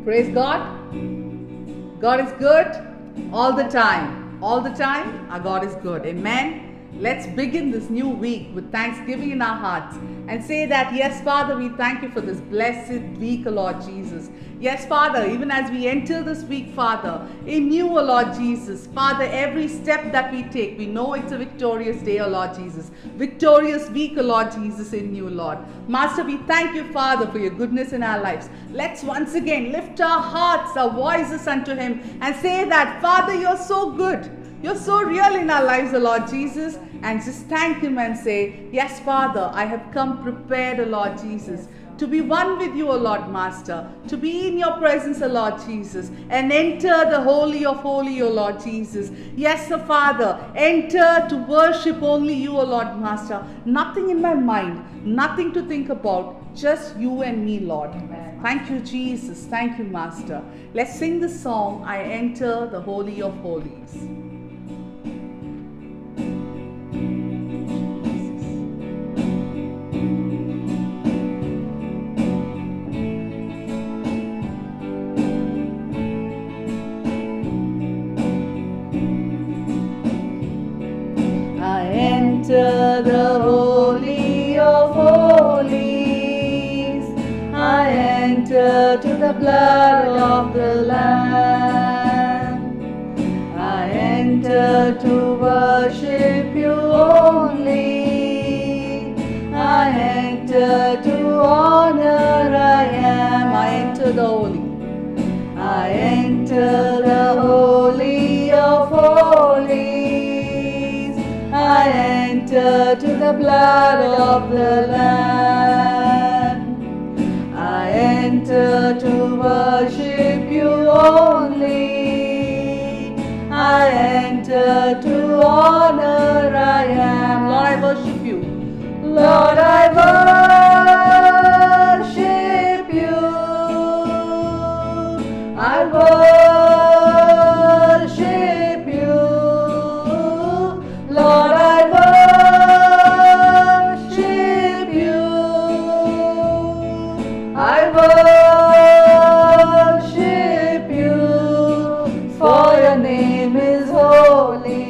Praise God. God is good all the time. All the time, our God is good. Amen. Let's begin this new week with thanksgiving in our hearts and say that, yes, Father, we thank you for this blessed week, O Lord Jesus. Yes, Father, even as we enter this week, Father, in you, O Lord Jesus, Father, every step that we take, we know it's a victorious day, O Lord Jesus. Victorious week, O Lord Jesus, in you, Lord. Master, we thank you, Father, for your goodness in our lives. Let's once again lift our hearts, our voices unto him and say that, Father, you're so good. You're so real in our lives, O Lord Jesus. And just thank him and say, yes, Father, I have come prepared, O Lord Jesus, to be one with you, O Lord Master, to be in your presence, O Lord Jesus, and enter the Holy of Holy, O Lord Jesus. Yes, O Father, enter to worship only you, O Lord Master. Nothing in my mind, nothing to think about, just you and me, Lord. Amen. Thank you, Jesus. Thank you, Master. Let's sing the song, I Enter the Holy of Holies. Enter the Holy of Holies. I enter to the blood of the Lamb. I enter to worship you only. I enter to honor I am. I enter the Holy. I enter the Holy of Holies. I enter to the blood of the Lamb. I enter to worship you only. I enter to honor I am. Lord, I worship you. Lord, I worship you. I worship you. Lord, I worship you. I worship you. For your name is holy,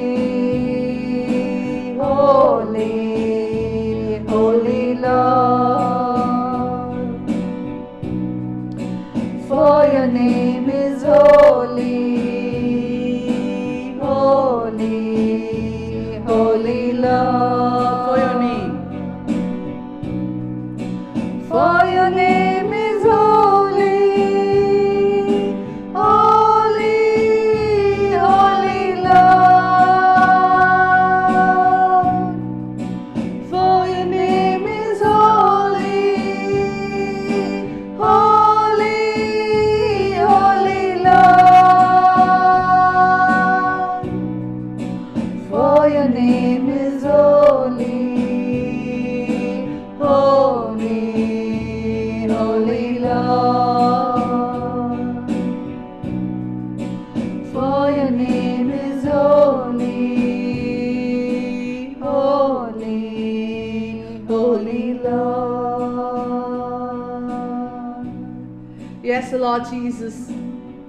holy, holy Lord. For your name is holy, holy, holy Lord. For your name. For your name is holy, holy, holy Lord. For your name is holy, holy, holy Lord. For your name is holy, holy, holy Lord. For your name is holy, holy, holy Lord. Yes, O Lord Jesus.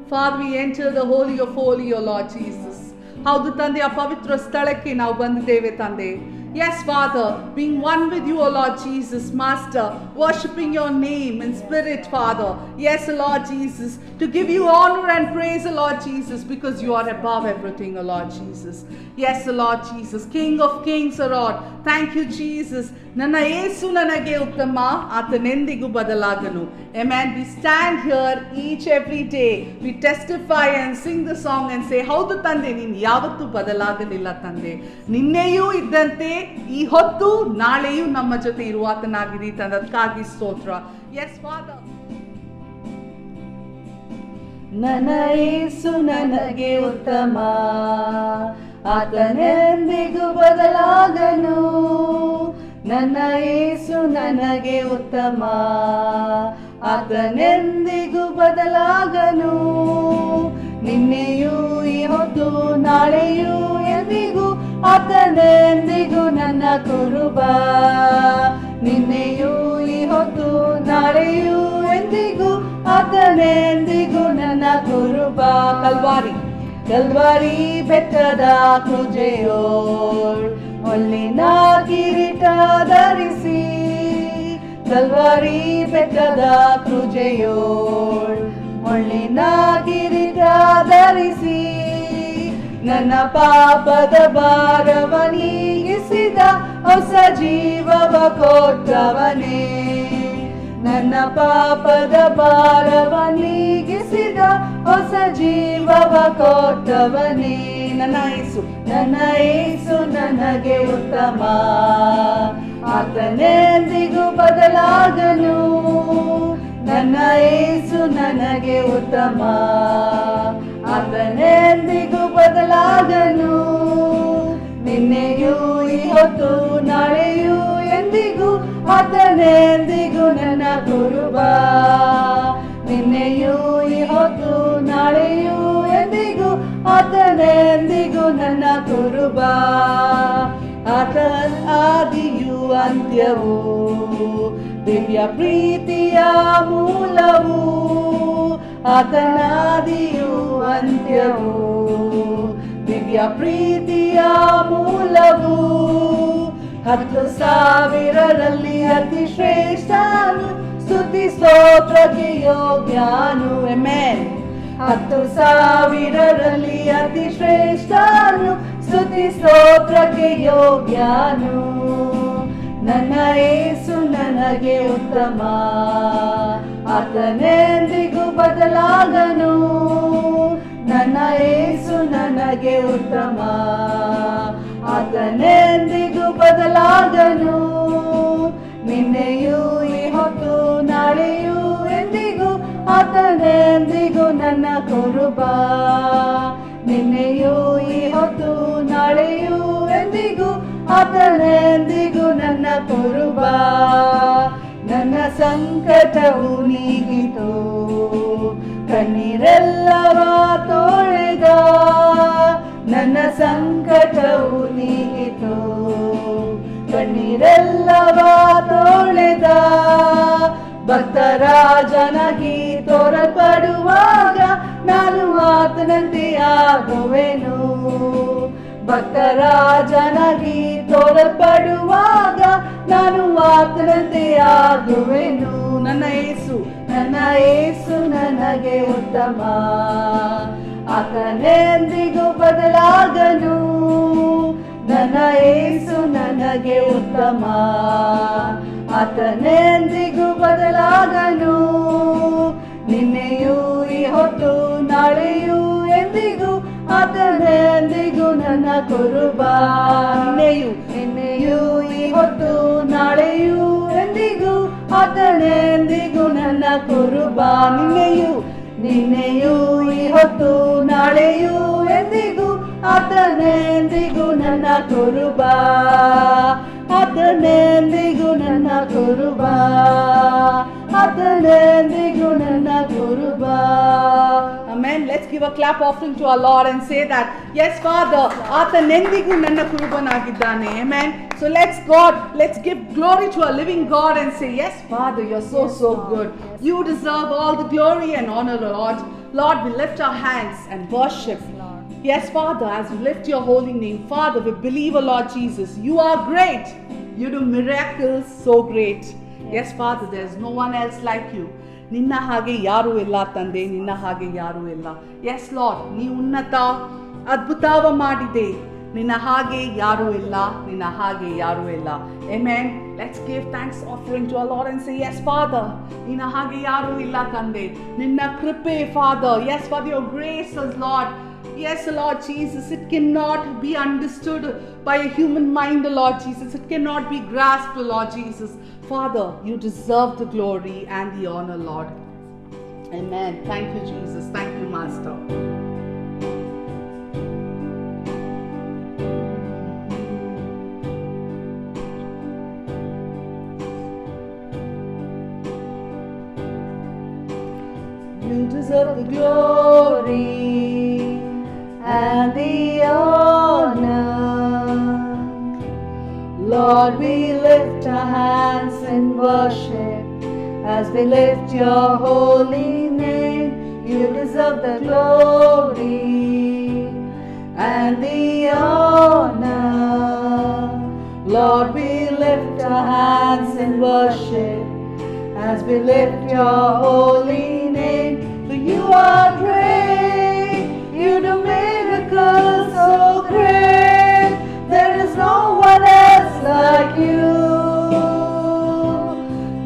Father, we enter the Holy of Holy, O Lord Jesus. ಹೌದು ತಂದೆ, ಆ ಪವಿತ್ರ ಸ್ಥಳಕ್ಕೆ ನಾವು ಬಂದಿದ್ದೇವೆ ತಂದೆ. Yes, Father, being one with you, O Lord Jesus, Master, worshipping your name in spirit, Father. Yes, O Lord Jesus, to give you honor and praise, O Lord Jesus, because you are above everything, O Lord Jesus. Yes, O Lord Jesus, King of Kings, O Lord. Thank you, Jesus. ನನ್ನ ಯೇಸು ನನಗೆ ಉತ್ತಮ, ಆತನೆಂದಿಗೂ ಬದಲಾಗನು. Amen. We stand here each every day. We testify and sing the song and say, ಹೌದು ತಂದೆ, ನೀನು ಯಾವತ್ತೂ ಬದಲಾಗಲಿಲ್ಲ ತಂದೆ. ನಿನ್ನೆಯೂ ಇದ್ದಂತೆ ಈ ಹೊತ್ತು ನಾಳೆಯೂ ನಮ್ಮ ಜೊತೆ ಇರುವಾತನಾಗಿರಿ ತಂದೆ. ಅದಕ್ಕಾಗಿ ಸ್ತೋತ್ರ. Yes, Father. ನನ್ನ ಯೇಸು ನನಗೆ ಉತ್ತಮ, ಆತನೆಂದಿಗೂ ಬದಲಾಗನು. ನನ್ನ ಯೇಸು ನನಗೆ ಉತ್ತಮ, ಆತನೆಂದಿಗೂ ಬದಲಾಗನು. ನಿನ್ನೆಯೂ ಈ ಹೊತ್ತು ನಾಳೆಯೂ ಎಂದಿಗೂ ಆತನೆಂದಿಗೂ ನನ್ನ ಕುರುಬ. ನಿನ್ನೆಯೂ ಈ ಹೊತ್ತು ನಾಳೆಯೂ ಎಂದಿಗೂ ಆತನ ಆತನೆಂದಿಗೂ ನನ್ನ ಕುರುಬ. ಕಲ್ವಾರಿ ಕಲ್ವಾರಿ ಬೆಟ್ಟದ ಕೃಜೆಯೋಳ್ ಮುಳ್ಳಿನ ಕಿರೀಟ ಧರಿಸಿ. ಕಲ್ವಾರಿ ಬೆಟ್ಟದ ಕೃಜೆಯೋಳ್ ಮುಳ್ಳಿನ ಕಿರೀಟ ಧರಿಸಿ. ನನ್ನ ಪಾಪದ ಭಾರವ ನೀಗಿಸಿದ ಹೊಸ ಜೀವವ ಕೊಟ್ಟವನೇ. ನನ್ನ ಪಾಪದ ಭಾರವ ನೀಗಿಸಿದ ಹೊಸ ಜೀವವ ಕೊಟ್ಟವನೇ. ನನ್ನ ಯೇಸು ನನ್ನ ಯೇಸು ನನಗೆ ಉತ್ತಮ, ಆತನೆಂದಿಗೂ ಬದಲಾಗನು. ನನ್ನ ಯೇಸು ನನಗೆ ಉತ್ತಮ, ಆತನೆಂದಿಗೂ ಬದಲಾಗನು. ನಿನ್ನೆಯೂ ಇವತ್ತು ನಾಳೆಯೂ ಎಂದಿಗೂ ಆತನೆಂದಿಗೂ ನನ್ನ ಕುರುಬ. ನಿನ್ನೆಯೂ ಇವತ್ತು ನಾಳೆಯೂ ಎಂದಿಗೂ ಆತನೆಂದಿಗೂ ನನ್ನ ಕುರುಬ. ಆತ ಆದಿಯು ಅಂತ್ಯವು, ದಿವ್ಯ ಪ್ರೀತಿಯ ಮೂಲವು. ಆತನಾದಿಯು ಅಂತ್ಯವು, ದಿವ್ಯ ಪ್ರೀತಿಯ ಮೂಲವು. 10,000ರಲ್ಲಿ ಅತಿ ಶ್ರೇಷ್ಠನು, ಸ್ತುತಿ ಸ್ತೋತ್ರಕ್ಕೆ ಯೋಗ್ಯನು. ಆಮೆನ್. 10,000ರಲ್ಲಿ ಅತಿ ಶ್ರೇಷ್ಠನು, ಸ್ತುತಿ ಸ್ತೋತ್ರಕ್ಕೆ ಯೋಗ್ಯನು. ನನ್ನ ಯೇಸು ನನಗೆ ಉತ್ತಮ, ಆತನೆಂದಿಗೂ ಬದಲಾಗನು. ನನ್ನ ಯೇಸು ನನಗೆ ಉತ್ತಮ, ಆತನೆಂದಿಗೂ ಬದಲಾಗನು. ನಿನ್ನೆಯೂ ಇವತ್ತು ನಾಳೆಯೂ ಎಂದಿಗೂ ಆತನೆಂದಿಗೂ ನನ್ನ ಕುರುಬ. ನಿನ್ನೆಯೂ ಇವತ್ತು ನಾಳೆಯೂ ಎಂದಿಗೂ ಆತನೆಂದಿಗೂ ನನ್ನ ಕುರುಬ. ನನ್ನ ಸಂಕಟವು ನೀಗಿತು, ಕಣ್ಣೀರೆಲ್ಲವ ತೊಳೆದ. ನನ್ನ ಸಂಕಟವು ನೀಗಿತು, ಕಣ್ಣೀರೆಲ್ಲವ ತೊಳೆದ. ಭಕ್ತರಾಜನಾಗಿ ತೋರಲ್ಪಡುವಾಗ ನಾನು ಆತನಂತೆ ಆಗುವೆನು. ಭಕ್ತರಾಜನಾಗಿ ತೋರಲ್ಪಡುವಾಗ ನಾನು ಆತನಂತೆ ಆಗುವೆನು. ನನ್ನ ಯೇಸು ನನ್ನ ಯೇಸು ನನಗೆ ಉತ್ತಮ, ಆತನೆಂದಿಗೂ ಬದಲಾಗನು. ನನ್ನ ಯೇಸು ನನಗೆ ಉತ್ತಮ, ಆತನೆಂದಿಗೂ ಬದಲಾಗನು. ನಿನ್ನೆಯೂ ಇವತ್ತು ನಾಳೆಯೂ ಎಂದಿಗೂ ಆತನೆಂದಿಗೂ ನನ್ನ ಕುರುಬ. ನಿನ್ನೆಯೂ ಇವತ್ತು ನಾಳೆಯೂ ಎಂದಿಗೂ ಆತನೆಂದಿಗೂ ನನ್ನ ಕುರುಬ. ನಿನ್ನೆಯೂ ಇವತ್ತು ನಾಳೆಯೂ ಎಂದಿಗೂ ಆತನೆಂದಿಗೂ ನನ್ನ ಕುರುಬ. ಆತನೆಂದಿಗೂ ನನ್ನ ಕುರುಬ, ಆತನೆಂದಿಗೂ ನನ್ನ ಕುರುಬ. Amen. Let's give a clap offering to our Lord and say that, yes, Father, ಆತನೆಂದಿಗೂ ನನ್ನ ಕುರುಬನಾಗಿದ್ದಾನೆ. Amen. So let's give glory to our living God and say, yes, Father, you're so good. You deserve all the glory and honor, Lord. Lord, we lift our hands and worship. Yes, Father, as we lift your holy name, Father, we believe, oh Lord Jesus, you are great. You do miracles so great. Yes, Father, there is no one else like you. ನಿನ್ನ ಹಾಗೆ ಯಾರೂ ಇಲ್ಲ ತಂದೆ, ನಿನ್ನ ಹಾಗೆ ಯಾರೂ ಇಲ್ಲ. S lord, ನೀ ಉನ್ನತ ಅದ್ಭುತವ ಮಾಡಿದೆ. ನಿನ್ನ ಹಾಗೆ ಯಾರೂ ಇಲ್ಲ, ನಿನ್ನ ಹಾಗೆ ಯಾರೂ ಇಲ್ಲ. Amen. Let's give thanks offering to our Lord and say, yes, Father, ನಿನ್ನ ಹಾಗೆ ಯಾರೂ ಇಲ್ಲ ತಂದೆ. ನಿನ್ನ ಕೃಪೆ, Father. Yes, Father, your grace, Lord. Yes, Lord Jesus, it cannot be understood by a human mind, Lord Jesus. It cannot be grasped, Lord Jesus. Father, you deserve the glory and the honor, Lord. Amen. Thank you, Jesus. Thank you, Master. You deserve the glory and the honor. Lord, we lift our hands in worship as we lift your holy name. deserve the glory and the honor. Lord, we lift our hands in worship as we lift your holy name. For you are great, you do miracles so great. There is no one else like you.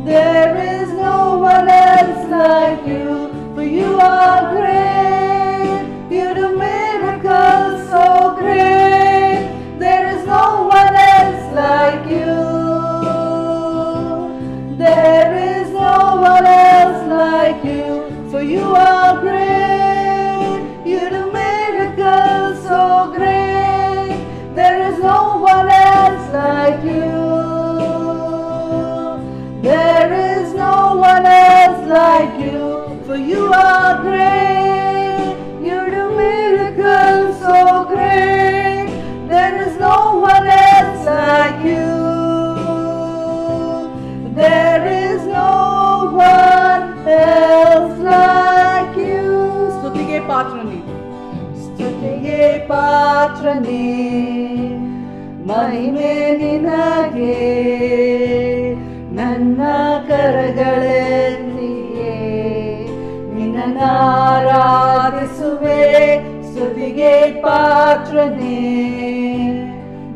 There is no one else like you. For you are great, you do miracles so great. There is no one else like you. There is no one else like you. For you are great, you do miracles so great. There is no one else like you. There is no one else like you. For you are great, you do miracles so great. There is no one else like you. There is no one else like you. ಸ್ತುತಿಗೆ ಪಾತ್ರನೇ, ಸ್ತುತಿಗೆ ಪಾತ್ರನೇ, ಮಹಿಮೆ ನಿನಗೆ. ನನ್ನ ಕರಗಳೆತ್ತಿಯೇ ನಿನ್ನನ್ನಾರಾಧಿಸುವೆ. ಸ್ತುತಿಗೆ ಪಾತ್ರನೇ,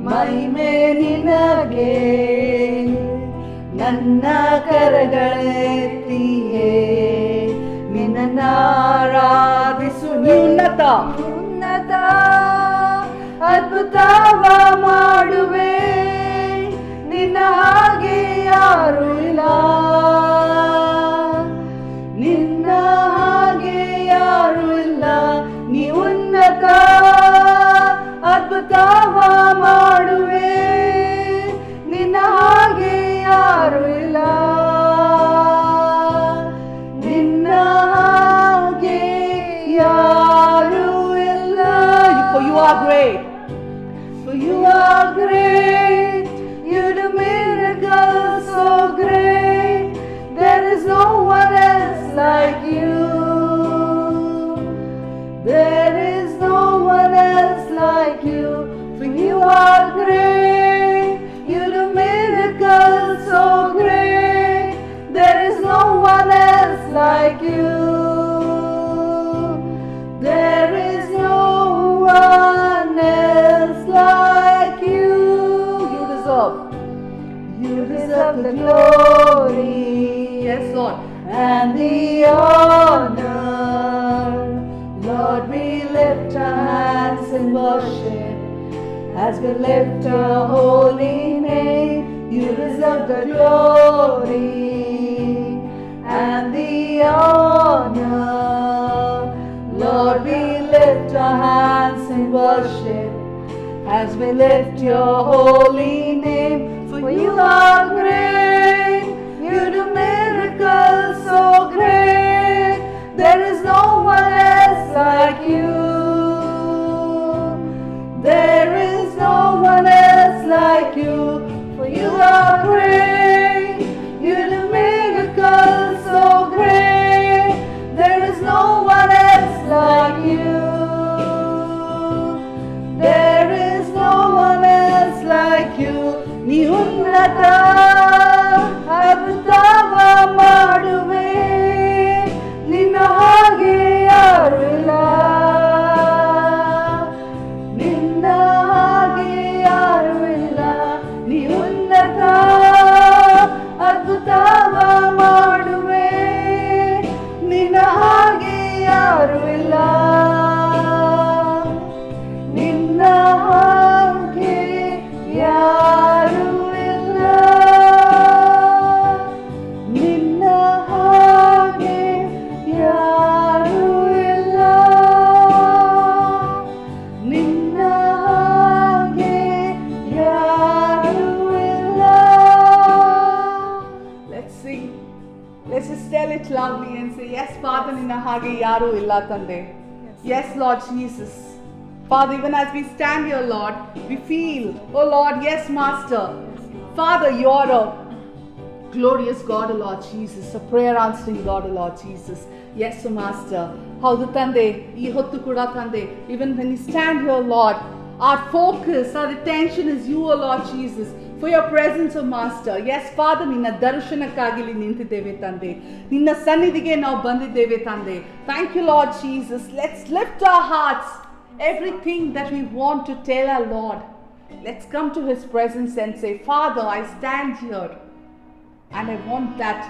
ಮಹಿಮೆ ನಿನಗೆ. ನನ್ನ ಕರಗಳೆತ್ತಿಯೇ ನಿನ್ನನ್ನಾರಾಧಿಸು. ಉನ್ನತ ಉನ್ನತ ಅದ್ಭುತವ ಮಾಡುವೆ. ನಿನ್ನ ಹಾಗೆ ಯಾರು ಇಲ್ಲ. ನಿನ್ನ ಹಾಗೆ ಯಾರು ಇಲ್ಲ. ನೀ ಉನ್ನತ ಅದ್ಭುತವ ಮಾಡುವೆ. ನಿನ್ನ ಹಾಗೆ ಯಾರು ಇಲ್ಲ. ನಿನ್ನ ಹಾಗೆ ಯಾರು ಇಲ್ಲ. For you are great. For you are great, you do miracles so great. There is no one else like you. There is no one else like you. For you are great, you do miracles so great. There is no one else like you. There is no one else like you. You deserve the glory. Yes, Lord. And the honor. Lord, we lift our hands in worship as we lift your holy name. You deserve the glory and the honor. Lord, we lift our hands in worship as we lift your holy name. For you are great, you do miracles so great. There is no one else like you. There is no one else like you. For you are great, you do miracles so great. There is no one else like you. There is no one else like you. ನೀ ಉನ್ನತ ಅದ್ಭುತವ ಮಾಡುವೆ. ನಿನ್ನ ಹಾಗೆ ಯಾರು ಇಲ್ಲ. ನಿನ್ನ ಹಾಗೆ ಯಾರು ಇಲ್ಲ. ನೀ ಉನ್ನತ ಅದ್ಭುತವ ಮಾಡುವೆ. ನಿನ್ನ ಹಾಗೆ ಯಾರು ಇಲ್ಲ. ನಿನ್ನ ಹಾಗೆ ಯಾರು ಇಲ್ಲ. ನಿನ್ನ ಹಾಗೆ ಯಾರು ಇಲ್ಲ. ನಿನ್ನ ಹಾಗೆ ಯಾರು ಇಲ್ಲ. Let's sing. Let's just tell it loudly and say, yes, Father, ninna hage yaru illa tande. Yes, Lord Jesus. Father, even as we stand here, Lord, we feel, oh Lord, yes, Master. Father, you're a glorious God, O Lord Jesus, a prayer answering God, O Lord Jesus. Yes, O Master. Haudu Tande, ee hottu kuda Tande, even when we stand here, Lord, our focus, our attention is you, O Lord Jesus, for your presence, O Master. Yes, Father, ನಿನ್ನ ದರ್ಶನಕ್ಕಾಗಿ ಇಲ್ಲಿ ನಿಂತಿದ್ದೇವೆ ತಂದೆ, ನಿನ್ನ ಸನ್ನಿಧಿಗೆ ನಾವು ಬಂದಿದ್ದೇವೆ ತಂದೆ. Thank you, Lord Jesus. Let's lift our hearts, everything that we want to tell our Lord. Let's come to his presence and say, Father, I stand here and I want that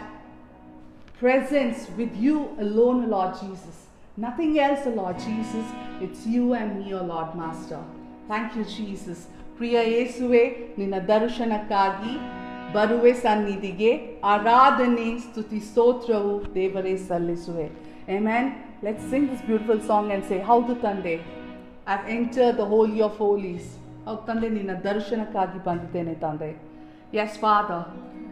presence with you alone, O Lord Jesus. Nothing else, O Lord Jesus. It's you and me, O Lord Master. Thank you, Jesus. ಪ್ರಿಯ ಯೇಸುವೆ, ನಿನ್ನ ದರ್ಶನಕ್ಕಾಗಿ ಬರುವೆ ಸನ್ನಿಧಿಗೆ ಆರಾಧನೆ ಸ್ತುತಿ ಸ್ತೋತ್ರವು ದೇವರೇ ಸಲ್ಲಿಸುವೆ. Amen. Let's sing this beautiful song and say, ಹೌದು ತಂದೆ, I've entered the holy of holies. ಹೌದು ತಂದೆ, ನಿನ್ನ ದರ್ಶನಕ್ಕಾಗಿ ಬಂದಿದ್ದೇನೆ ತಂದೆ. Yes, Father,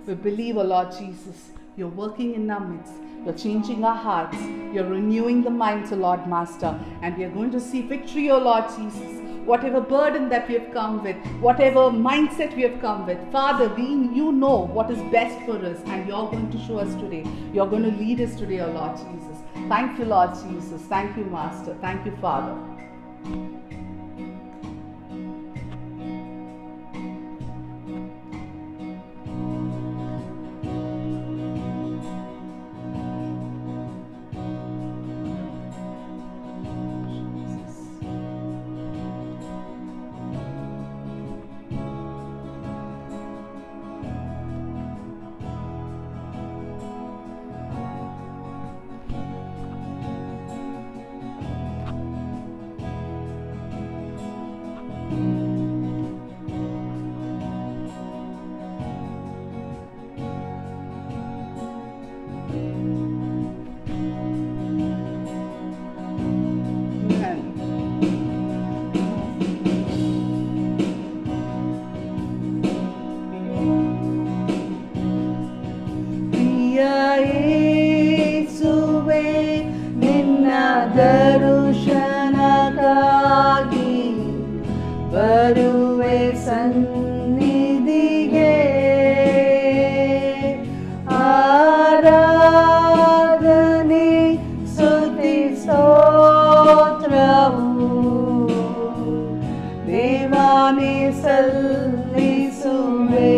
we believe, O Lord Jesus, you're working in our midst. You're changing our hearts. You're renewing the minds, O Lord Master. And we are going to see victory, O Lord Jesus. Whatever burden that we have come with, whatever mindset we have come with, Father, you know what is best for us, and you're going to show us today. You're going to lead us today, O Lord Jesus. Thank you, Lord Jesus. Thank you, Master. Thank you, Father. ಬರುವೆ ಸನ್ನಿಧಿಗೆ ಆರಾಧನೆ ಸ್ತುತಿ ಸ್ತೋತ್ರವು ದೇವಾನೇ ಸಲ್ಲಿಸುವೆ.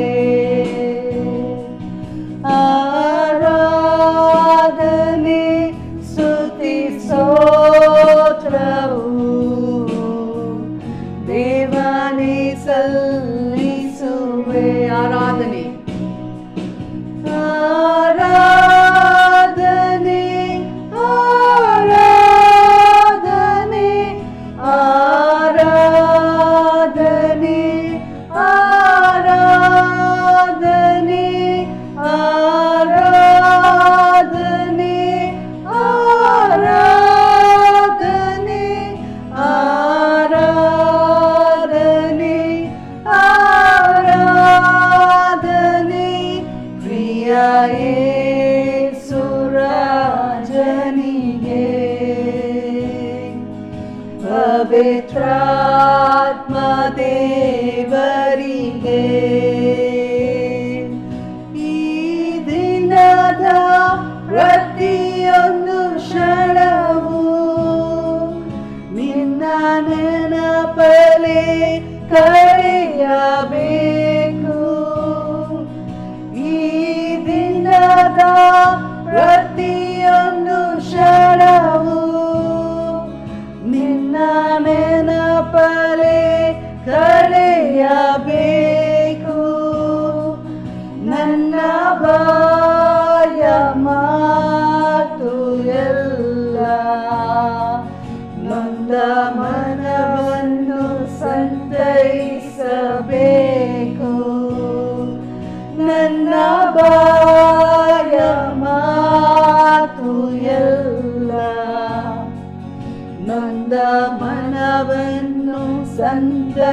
ಆರಾಧನೆ ಸ್ತುತಿ ಸ್ತೋತ್ರವು ದೇವಾನೇ ಸಲ್ಲಿಸುವೆ. ಆರಾಧನೆ ಆರಾಧನೆ ಆರಾಧನೆ ಆರಾಧನೆ ಆರಾಧನೆ ಆರಾಧನೆ ಆರಾಧನೆ ಆರಾಧನೆ ಆರಾಧನೆ ಪ್ರಿಯ ಯೇಸುರಾಜನಿಗೆ ಪವಿತ್ರಾತ್ಮ ದೇವರಿಗೆ ಈ ದಿನದ ಪ್ರತಿಯೊಂದು ಕ್ಷಣವು ನಿನ್ನ ನೆನಪಲೆ ಕಳೆಯಬೇಕು. ಈ ದಿನದ ಪ್ರತಿಯೊಂದು ಕ್ಷಣವು ನಿನ್ನ ನೆನಪಲೆ ಕಳೆಯಬೇಕು. ನನ್ನ ಬಾಯ ಮಾತು ಎಲ್ಲ ನೊಂದ ಮನವನ್ನು ಸಂತೈಸಬೇಕು. ನನ್ನ ಬಾಯ ಮಾತು ಎಲ್ಲ ನೊಂದ ಮನವನ್ನು ಸಂತೈಸಬೇಕು.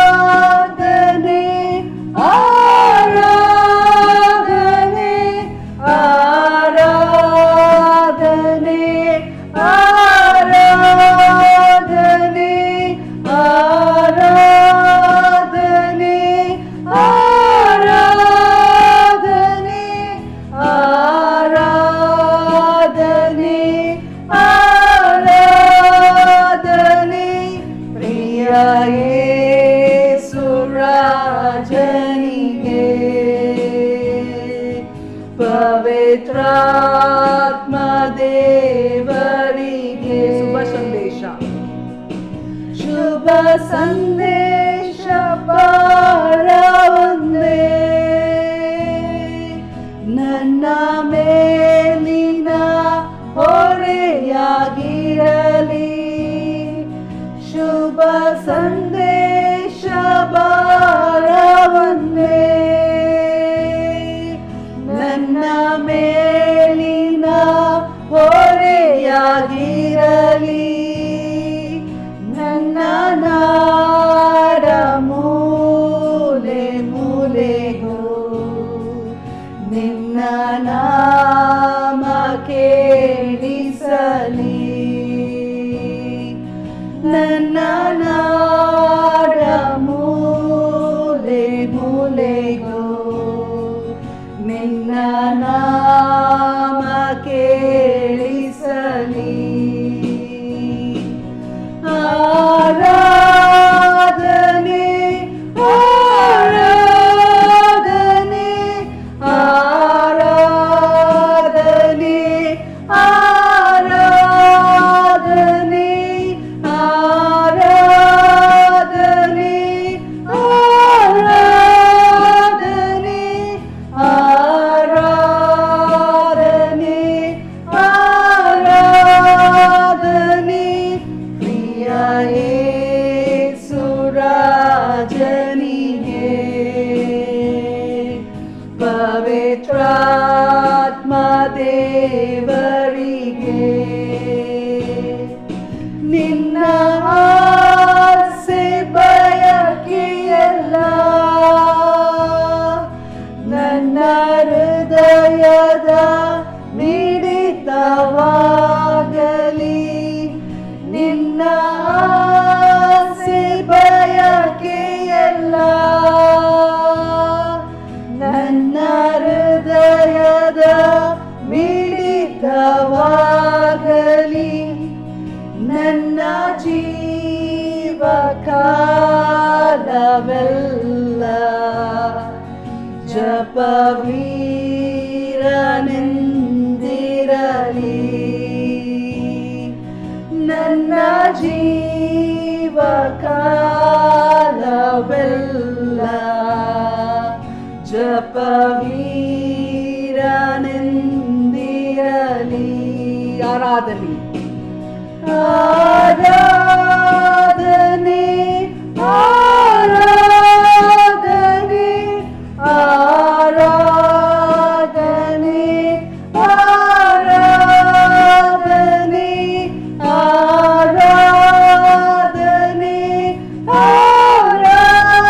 ಆರಾಧನೆ ಆರಾಧನೆ ಆರಾಧನೆ ಆರಾಧನೆ ಆರಾಧನೆ ಪವಿತ್ರಾತ್ಮ ದೇವರಿಗೆ ಶುಭ ಸಂದೇಶ ಶುಭ ಸಂದೇಶ ಬಾರವಂದೇ ನನ್ನ ಮೇಲಿನ ಹೊರೆಯಾಗಿರಲಿ ಶುಭ ಸಂದೇಶ ಬಾರವಂದೇ ನನ್ನ ಮೇಲಿನ ಹೊರೆಯಾಗಿರಲಿ ನನ್ನ ನಾಡ ಮೂಲೆ ಮೂಲೆಗೂ ನಿನ್ನ ನಾಮ ಕೇಳಿಸಲಿ ನನ್ನ ನಾಡ ಮೂಲೆ ಮೂಲೆಗೂ ನಿನ್ನ ನಾಮ ಕೇಳಿಸಲಿ ಆರಾಧನೆ ಆರಾಧನೆ ಆರಾಧನೆ ಆರಾಧನೆ ಆರಾಧನೆ ಆರಾಧನೆ ಆರಾಧನೆ ಆರಾಧನೆ ಪ್ರಿಯ ಯೇಸು ರಾಜನಿಗೆ ಪವಿತ್ರಾತ್ಮ ದೇವರಿಗೆ ನಿನ್ನ ಆಸೆ ಬಯಕೆಯಲ್ಲ ನನ್ನ ಹೃದಯದ ಮಿಡಿತವಾಗಲಿ ನಿನ್ನ ಆಸೆ ಬಯಕೆಯಲ್ಲ ನನ್ನ ಹೃದಯದ ಮಿಡಿತವಾಗಲಿ ನನ್ನ ಜೀವ ಕಾಲವೆಲ್ಲ ಜಪವೀರನೆಂದಿರಲಿ ನನ್ನ ಜೀವ ಕಾಲವೆಲ್ಲ ಜಪವೀರನೆಂದಿರಲಿ ಆರಾಧನೆ ಆರಾಧನೆ ಆರಾಧನೆ ಆರಾಧನೆ ಆರಾಧನೆ ಆರಾಧನೆ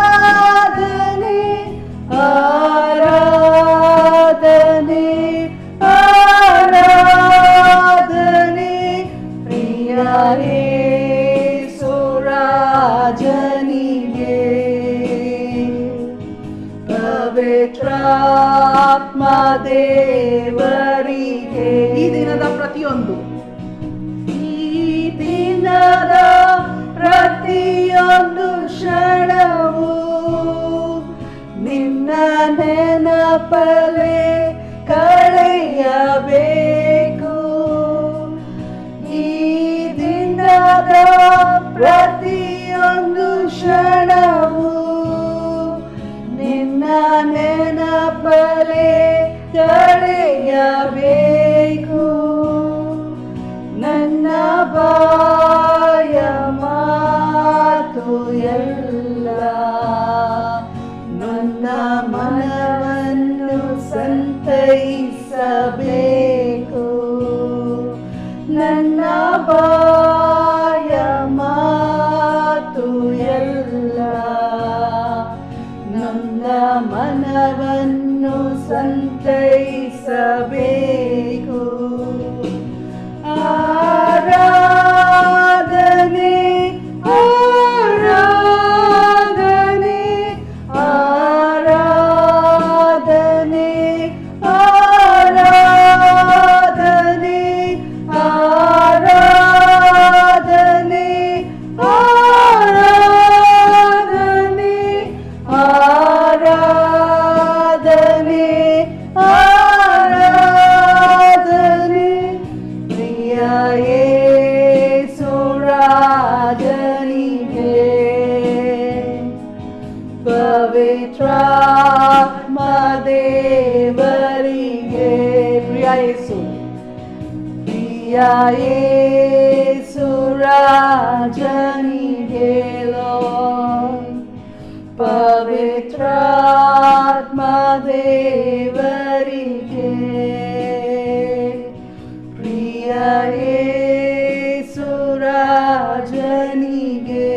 ಆರಾಧನೆ ಆರಾಧನೆ ಆರಾಧನೆ ಪ್ರಿಯ ಯೇಸು ರಾಜನಿಗೆ ಪವಿತ್ರಾತ್ಮ ದೇವರಿಗೆ ಈ ದಿನದ ಪ್ರತಿಯೊಂದು ಪ್ರತಿಯೊಂದು ಕ್ಷಣವು ನಿನ್ನ ನೆನಪಲೆ ಕಳೆಯಬೇಕು ಈ ದಿನದ ಪ್ರತಿಯೊಂದು ಕ್ಷಣವು ನಿನ್ನ ನೆನಪಲೆ ಕಳೆಯಬೇಕು ನನ್ನ ಬಾಯ ಮಾತು ಎಲ್ಲ ನನ್ನ ಮನವನ್ನು ಸಂತೈಸಬೇಕು ನನ್ನ ಬಾಯ ಮಾತು ಎಲ್ಲ ನನ್ನ ಮನವನ್ನು ಸಂತೈಸಬೇಕು ಆರಾಧನೆ ಆರಾಧನೆ ಆರಾಧನೆ ಆರಾಧನೆ ಆರಾಧನೆ ಆರಾಧನೆ ಆರಾಧನೆ ಆರಾಧನೆ Yesu. Priya Yesu Rajanige Lord, Pavitratma Devarige. Priya Yesu Rajanige,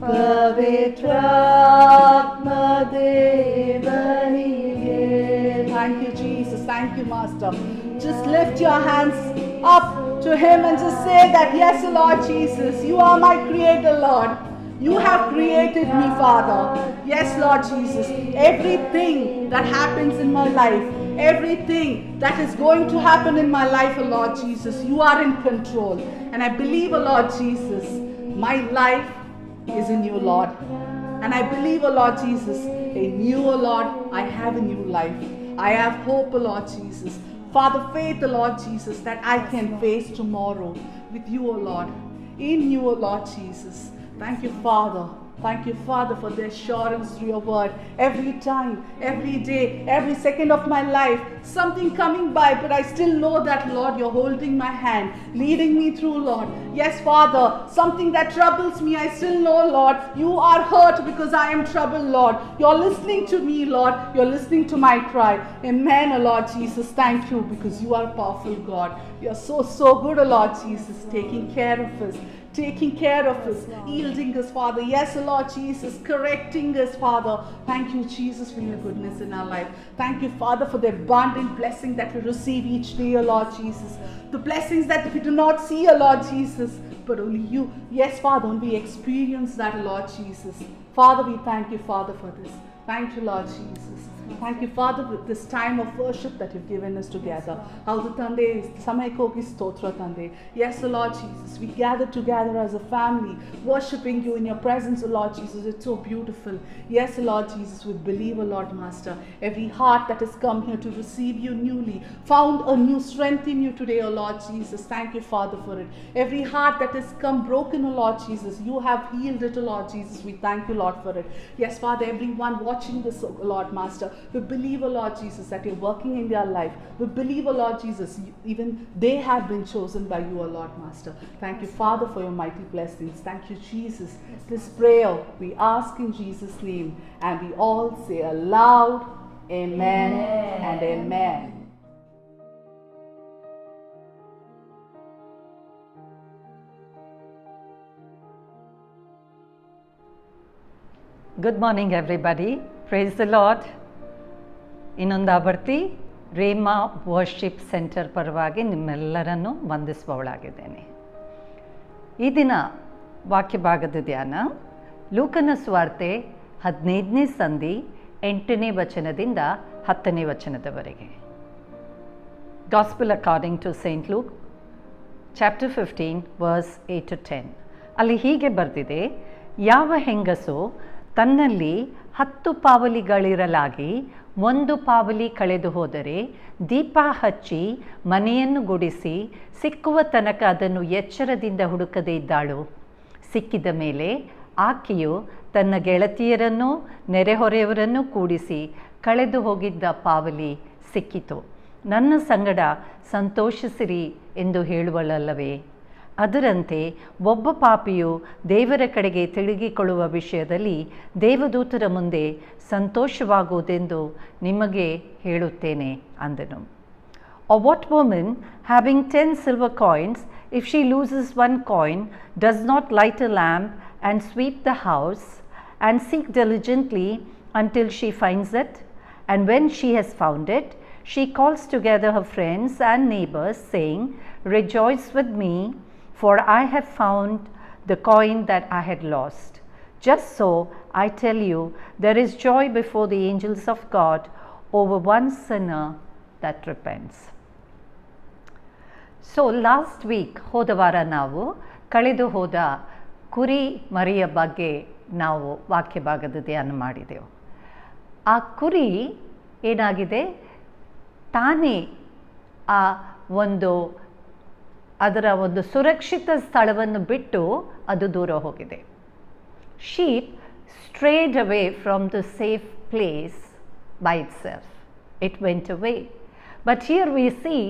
Pavitratma Devarige. Thank you, Jesus. Thank you, Master. Just lift your hands up to Him and just say that, yes, Lord Jesus, you are my Creator, Lord. You have created me, Father. Yes, Lord Jesus. Everything that happens in my life, everything that is going to happen in my life, oh Lord Jesus, you are in control. And I believe, oh Lord Jesus, my life is in you, Lord. And I believe, oh Lord Jesus, in you, oh Lord, I have a new life. I have hope, oh Lord Jesus. Father, faith, oh Lord Jesus, that I can face tomorrow with you, oh Lord. In you, oh Lord Jesus. Thank you, Father. Thank you, Father, for the assurance through your word. Every time, every day, every second of my life, something coming by, but I still know that, Lord, you're holding my hand, leading me through, Lord. Yes, Father, something that troubles me, I still know, Lord, you are hurt because I am troubled, Lord. You're listening to me, Lord. You're listening to my cry. Amen, oh Lord Jesus. Thank you because you are a powerful God. You're so good, oh Lord Jesus, taking care of us. Taking care of us, yielding us, Father. Yes, Lord Jesus, correcting us, Father. Thank you, Jesus, for your goodness in our life. Thank you, Father, for the abundant blessing that we receive each day, O Lord Jesus. The blessings that we do not see, O Lord Jesus, but only you. Yes, Father, only we experience that, O Lord Jesus. Father, we thank you, Father, for this. Thank you, Lord Jesus. Thank you, Father, for this time of worship that you've given us together. Howdu Tande, Samaykoki Stotra Tande. Yes, O Lord Jesus, we gather together as a family, worshiping you in your presence, O Lord Jesus. It's so beautiful. Yes, O Lord Jesus, we believe, O Lord Master, every heart that has come here to receive you newly, found a new strength in you today, O Lord Jesus. Thank you, Father, for it. Every heart that has come broken, O Lord Jesus, you have healed it, O Lord Jesus. We thank you, Lord, for it. Yes, Father, everyone watching this, O Lord Master, we believe, O Lord Jesus, that you're working in their life. We believe, O Lord Jesus, even they have been chosen by you, O Lord Master. Thank you, Father, for your mighty blessings. Thank you, Jesus. This prayer we ask in Jesus' name, and we all say aloud, Amen, and Amen. Good morning, everybody. Praise the Lord. ಇನ್ನೊಂದು ಆವರ್ತಿ rhema worship centre ಪರವಾಗಿ ನಿಮ್ಮೆಲ್ಲರನ್ನು ವಂದಿಸುವವಳಾಗಿದ್ದೇನೆ. ಈ ದಿನ ವಾಕ್ಯ ಭಾಗದ ಧ್ಯಾನ ಲೂಕನ ಸುವಾರ್ತೆ 15ನೇ ಸಂಧಿ 8ನೇ ವಚನದಿಂದ 10ನೇ ವಚನದವರೆಗೆ. Gospel according to St. Luke, chapter 15, verse 8 to 10. ಅಲ್ಲಿ ಹೀಗೆ ಬರೆದಿದೆ, ಯಾವ ಹೆಂಗಸು ತನ್ನಲ್ಲಿ 10 ಪಾವಲಿಗಳಿರಲಾಗಿ 1 ಪಾವಲಿ ಕಳೆದು ಹೋದರೆ ದೀಪ ಹಚ್ಚಿ ಮನೆಯನ್ನು ಗುಡಿಸಿ ಸಿಕ್ಕುವ ತನಕ ಅದನ್ನು ಎಚ್ಚರದಿಂದ ಹುಡುಕದೇ ಇದ್ದಾಳು. ಸಿಕ್ಕಿದ ಮೇಲೆ ಆಕೆಯು ತನ್ನ ಗೆಳತಿಯರನ್ನು ನೆರೆಹೊರೆಯವರನ್ನು ಕೂಡಿಸಿ ಕಳೆದು ಹೋಗಿದ್ದ ಪಾವಲಿ ಸಿಕ್ಕಿತು, ನನ್ನ ಸಂಗಡ ಸಂತೋಷಿಸಿರಿ ಎಂದು ಹೇಳುವಳಲ್ಲವೇ? ಅದರಂತೆ ಒಬ್ಬ ಪಾಪಿಯು ದೇವರ ಕಡೆಗೆ ತಿರುಗಿಕೊಳ್ಳುವ ವಿಷಯದಲ್ಲಿ ದೇವದೂತರ ಮುಂದೆ ಸಂತೋಷವಾಗುವುದೆಂದು ನಿಮಗೆ ಹೇಳುತ್ತೇನೆ ಅಂದನು. Or what woman, having 10 silver coins, if she loses 1 coin, does not light a lamp and sweep the house and seek diligently until she finds it? And when she has found it, she calls together her friends and neighbors, saying, "Rejoice with me, for I have found the coin that I had lost." Just so, I tell you, there is joy before the angels of God over one sinner that repents. So last week, ಹೋದ ವಾರ ನಾವು ಕಳೆದು ಹೋದ ಕುರಿ ಮರಿಯ ಬಗ್ಗೆ ನಾವು ವಾಕ್ಯ ಭಾಗದ ಧ್ಯಾನ ಮಾಡಿದೆವು. ಆ ಕುರಿ ಏನಾಗಿದೆ, ತಾನೇ ಅದರ ಒಂದು ಸುರಕ್ಷಿತ ಸ್ಥಳವನ್ನು ಬಿಟ್ಟು ಅದು ದೂರ ಹೋಗಿದೆ. Sheep strayed away from the safe place by itself. It went away. But here we see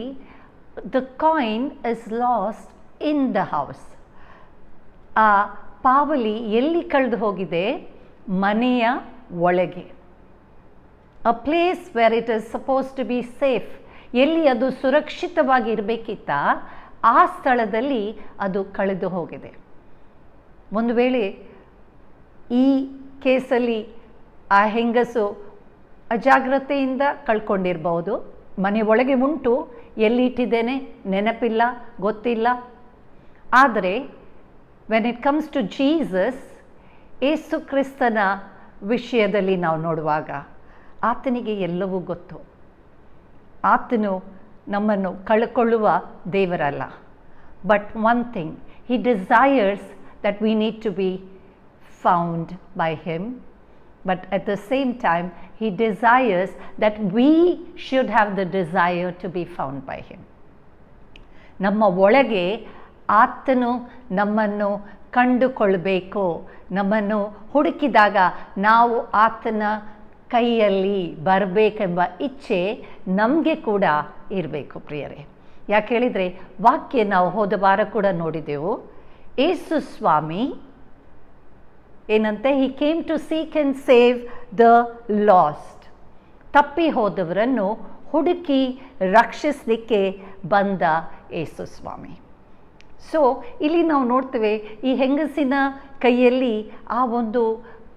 the coin is lost in the house. ಆ ಪಾವಲಿ ಎಲ್ಲಿ ಕಳೆದು ಹೋಗಿದೆ? ಮನೆಯ ಒಳಗೆ. A place where it is suppose to be safe. ಎಲ್ಲಿ ಅದು ಸುರಕ್ಷಿತವಾಗಿ ಇರಬೇಕಿತ್ತ ಆ ಸ್ಥಳದಲ್ಲಿ ಅದು ಕಳೆದು ಹೋಗಿದೆ. ಒಂದು ವೇಳೆ ಈ ಕೇಸಲ್ಲಿ ಆ ಹೆಂಗಸು ಅಜಾಗ್ರತೆಯಿಂದ ಕಳ್ಕೊಂಡಿರ್ಬೋದು. ಮನೆ ಒಳಗೆ ಉಂಟು, ಎಲ್ಲಿಟ್ಟಿದ್ದೇನೆ ನೆನಪಿಲ್ಲ, ಗೊತ್ತಿಲ್ಲ. ಆದರೆ when it comes to Jesus, ಯೇಸು ಕ್ರಿಸ್ತನ ವಿಷಯದಲ್ಲಿ ನಾವು ನೋಡುವಾಗ ಆತನಿಗೆ ಎಲ್ಲವೂ ಗೊತ್ತು. ಆತನು ನಮ್ಮನ್ನು ಕಳ್ಕೊಳ್ಳುವ ದೇವರಲ್ಲ. But one thing, he desires that we need to be found by him. But at the same time, he desires that we should have the desire to be found by him. ನಮ್ಮ ಒಳಗೆ ಆತನು ನಮ್ಮನ್ನು ಕಂಡುಕೊಳ್ಬೇಕು. ನಮ್ಮನ್ನು ಹುಡುಕಿದಾಗ ನಾವು ಆತನ ಕೈಯಲ್ಲಿ ಬರಬೇಕೆಂಬ ಇಚ್ಛೆ ನಮಗೆ ಕೂಡ ಇರಬೇಕು ಪ್ರಿಯರೇ. ಯಾಕೆ ಹೇಳಿದರೆ, ವಾಕ್ಯ ನಾವು ಹೋದ ವಾರ ಕೂಡ ನೋಡಿದೆವು. ಯೇಸು ಸ್ವಾಮಿ ಏನಂತೆ, he came to seek and save the lost. ತಪ್ಪಿ ಹೋದವರನ್ನು ಹುಡುಕಿ ರಕ್ಷಿಸಲಿಕ್ಕೆ ಬಂದ ಯೇಸು ಸ್ವಾಮಿ. ಸೊ ಇಲ್ಲಿ ನಾವು ನೋಡ್ತೇವೆ, ಈ ಹೆಂಗಸಿನ ಕೈಯಲ್ಲಿ ಆ ಒಂದು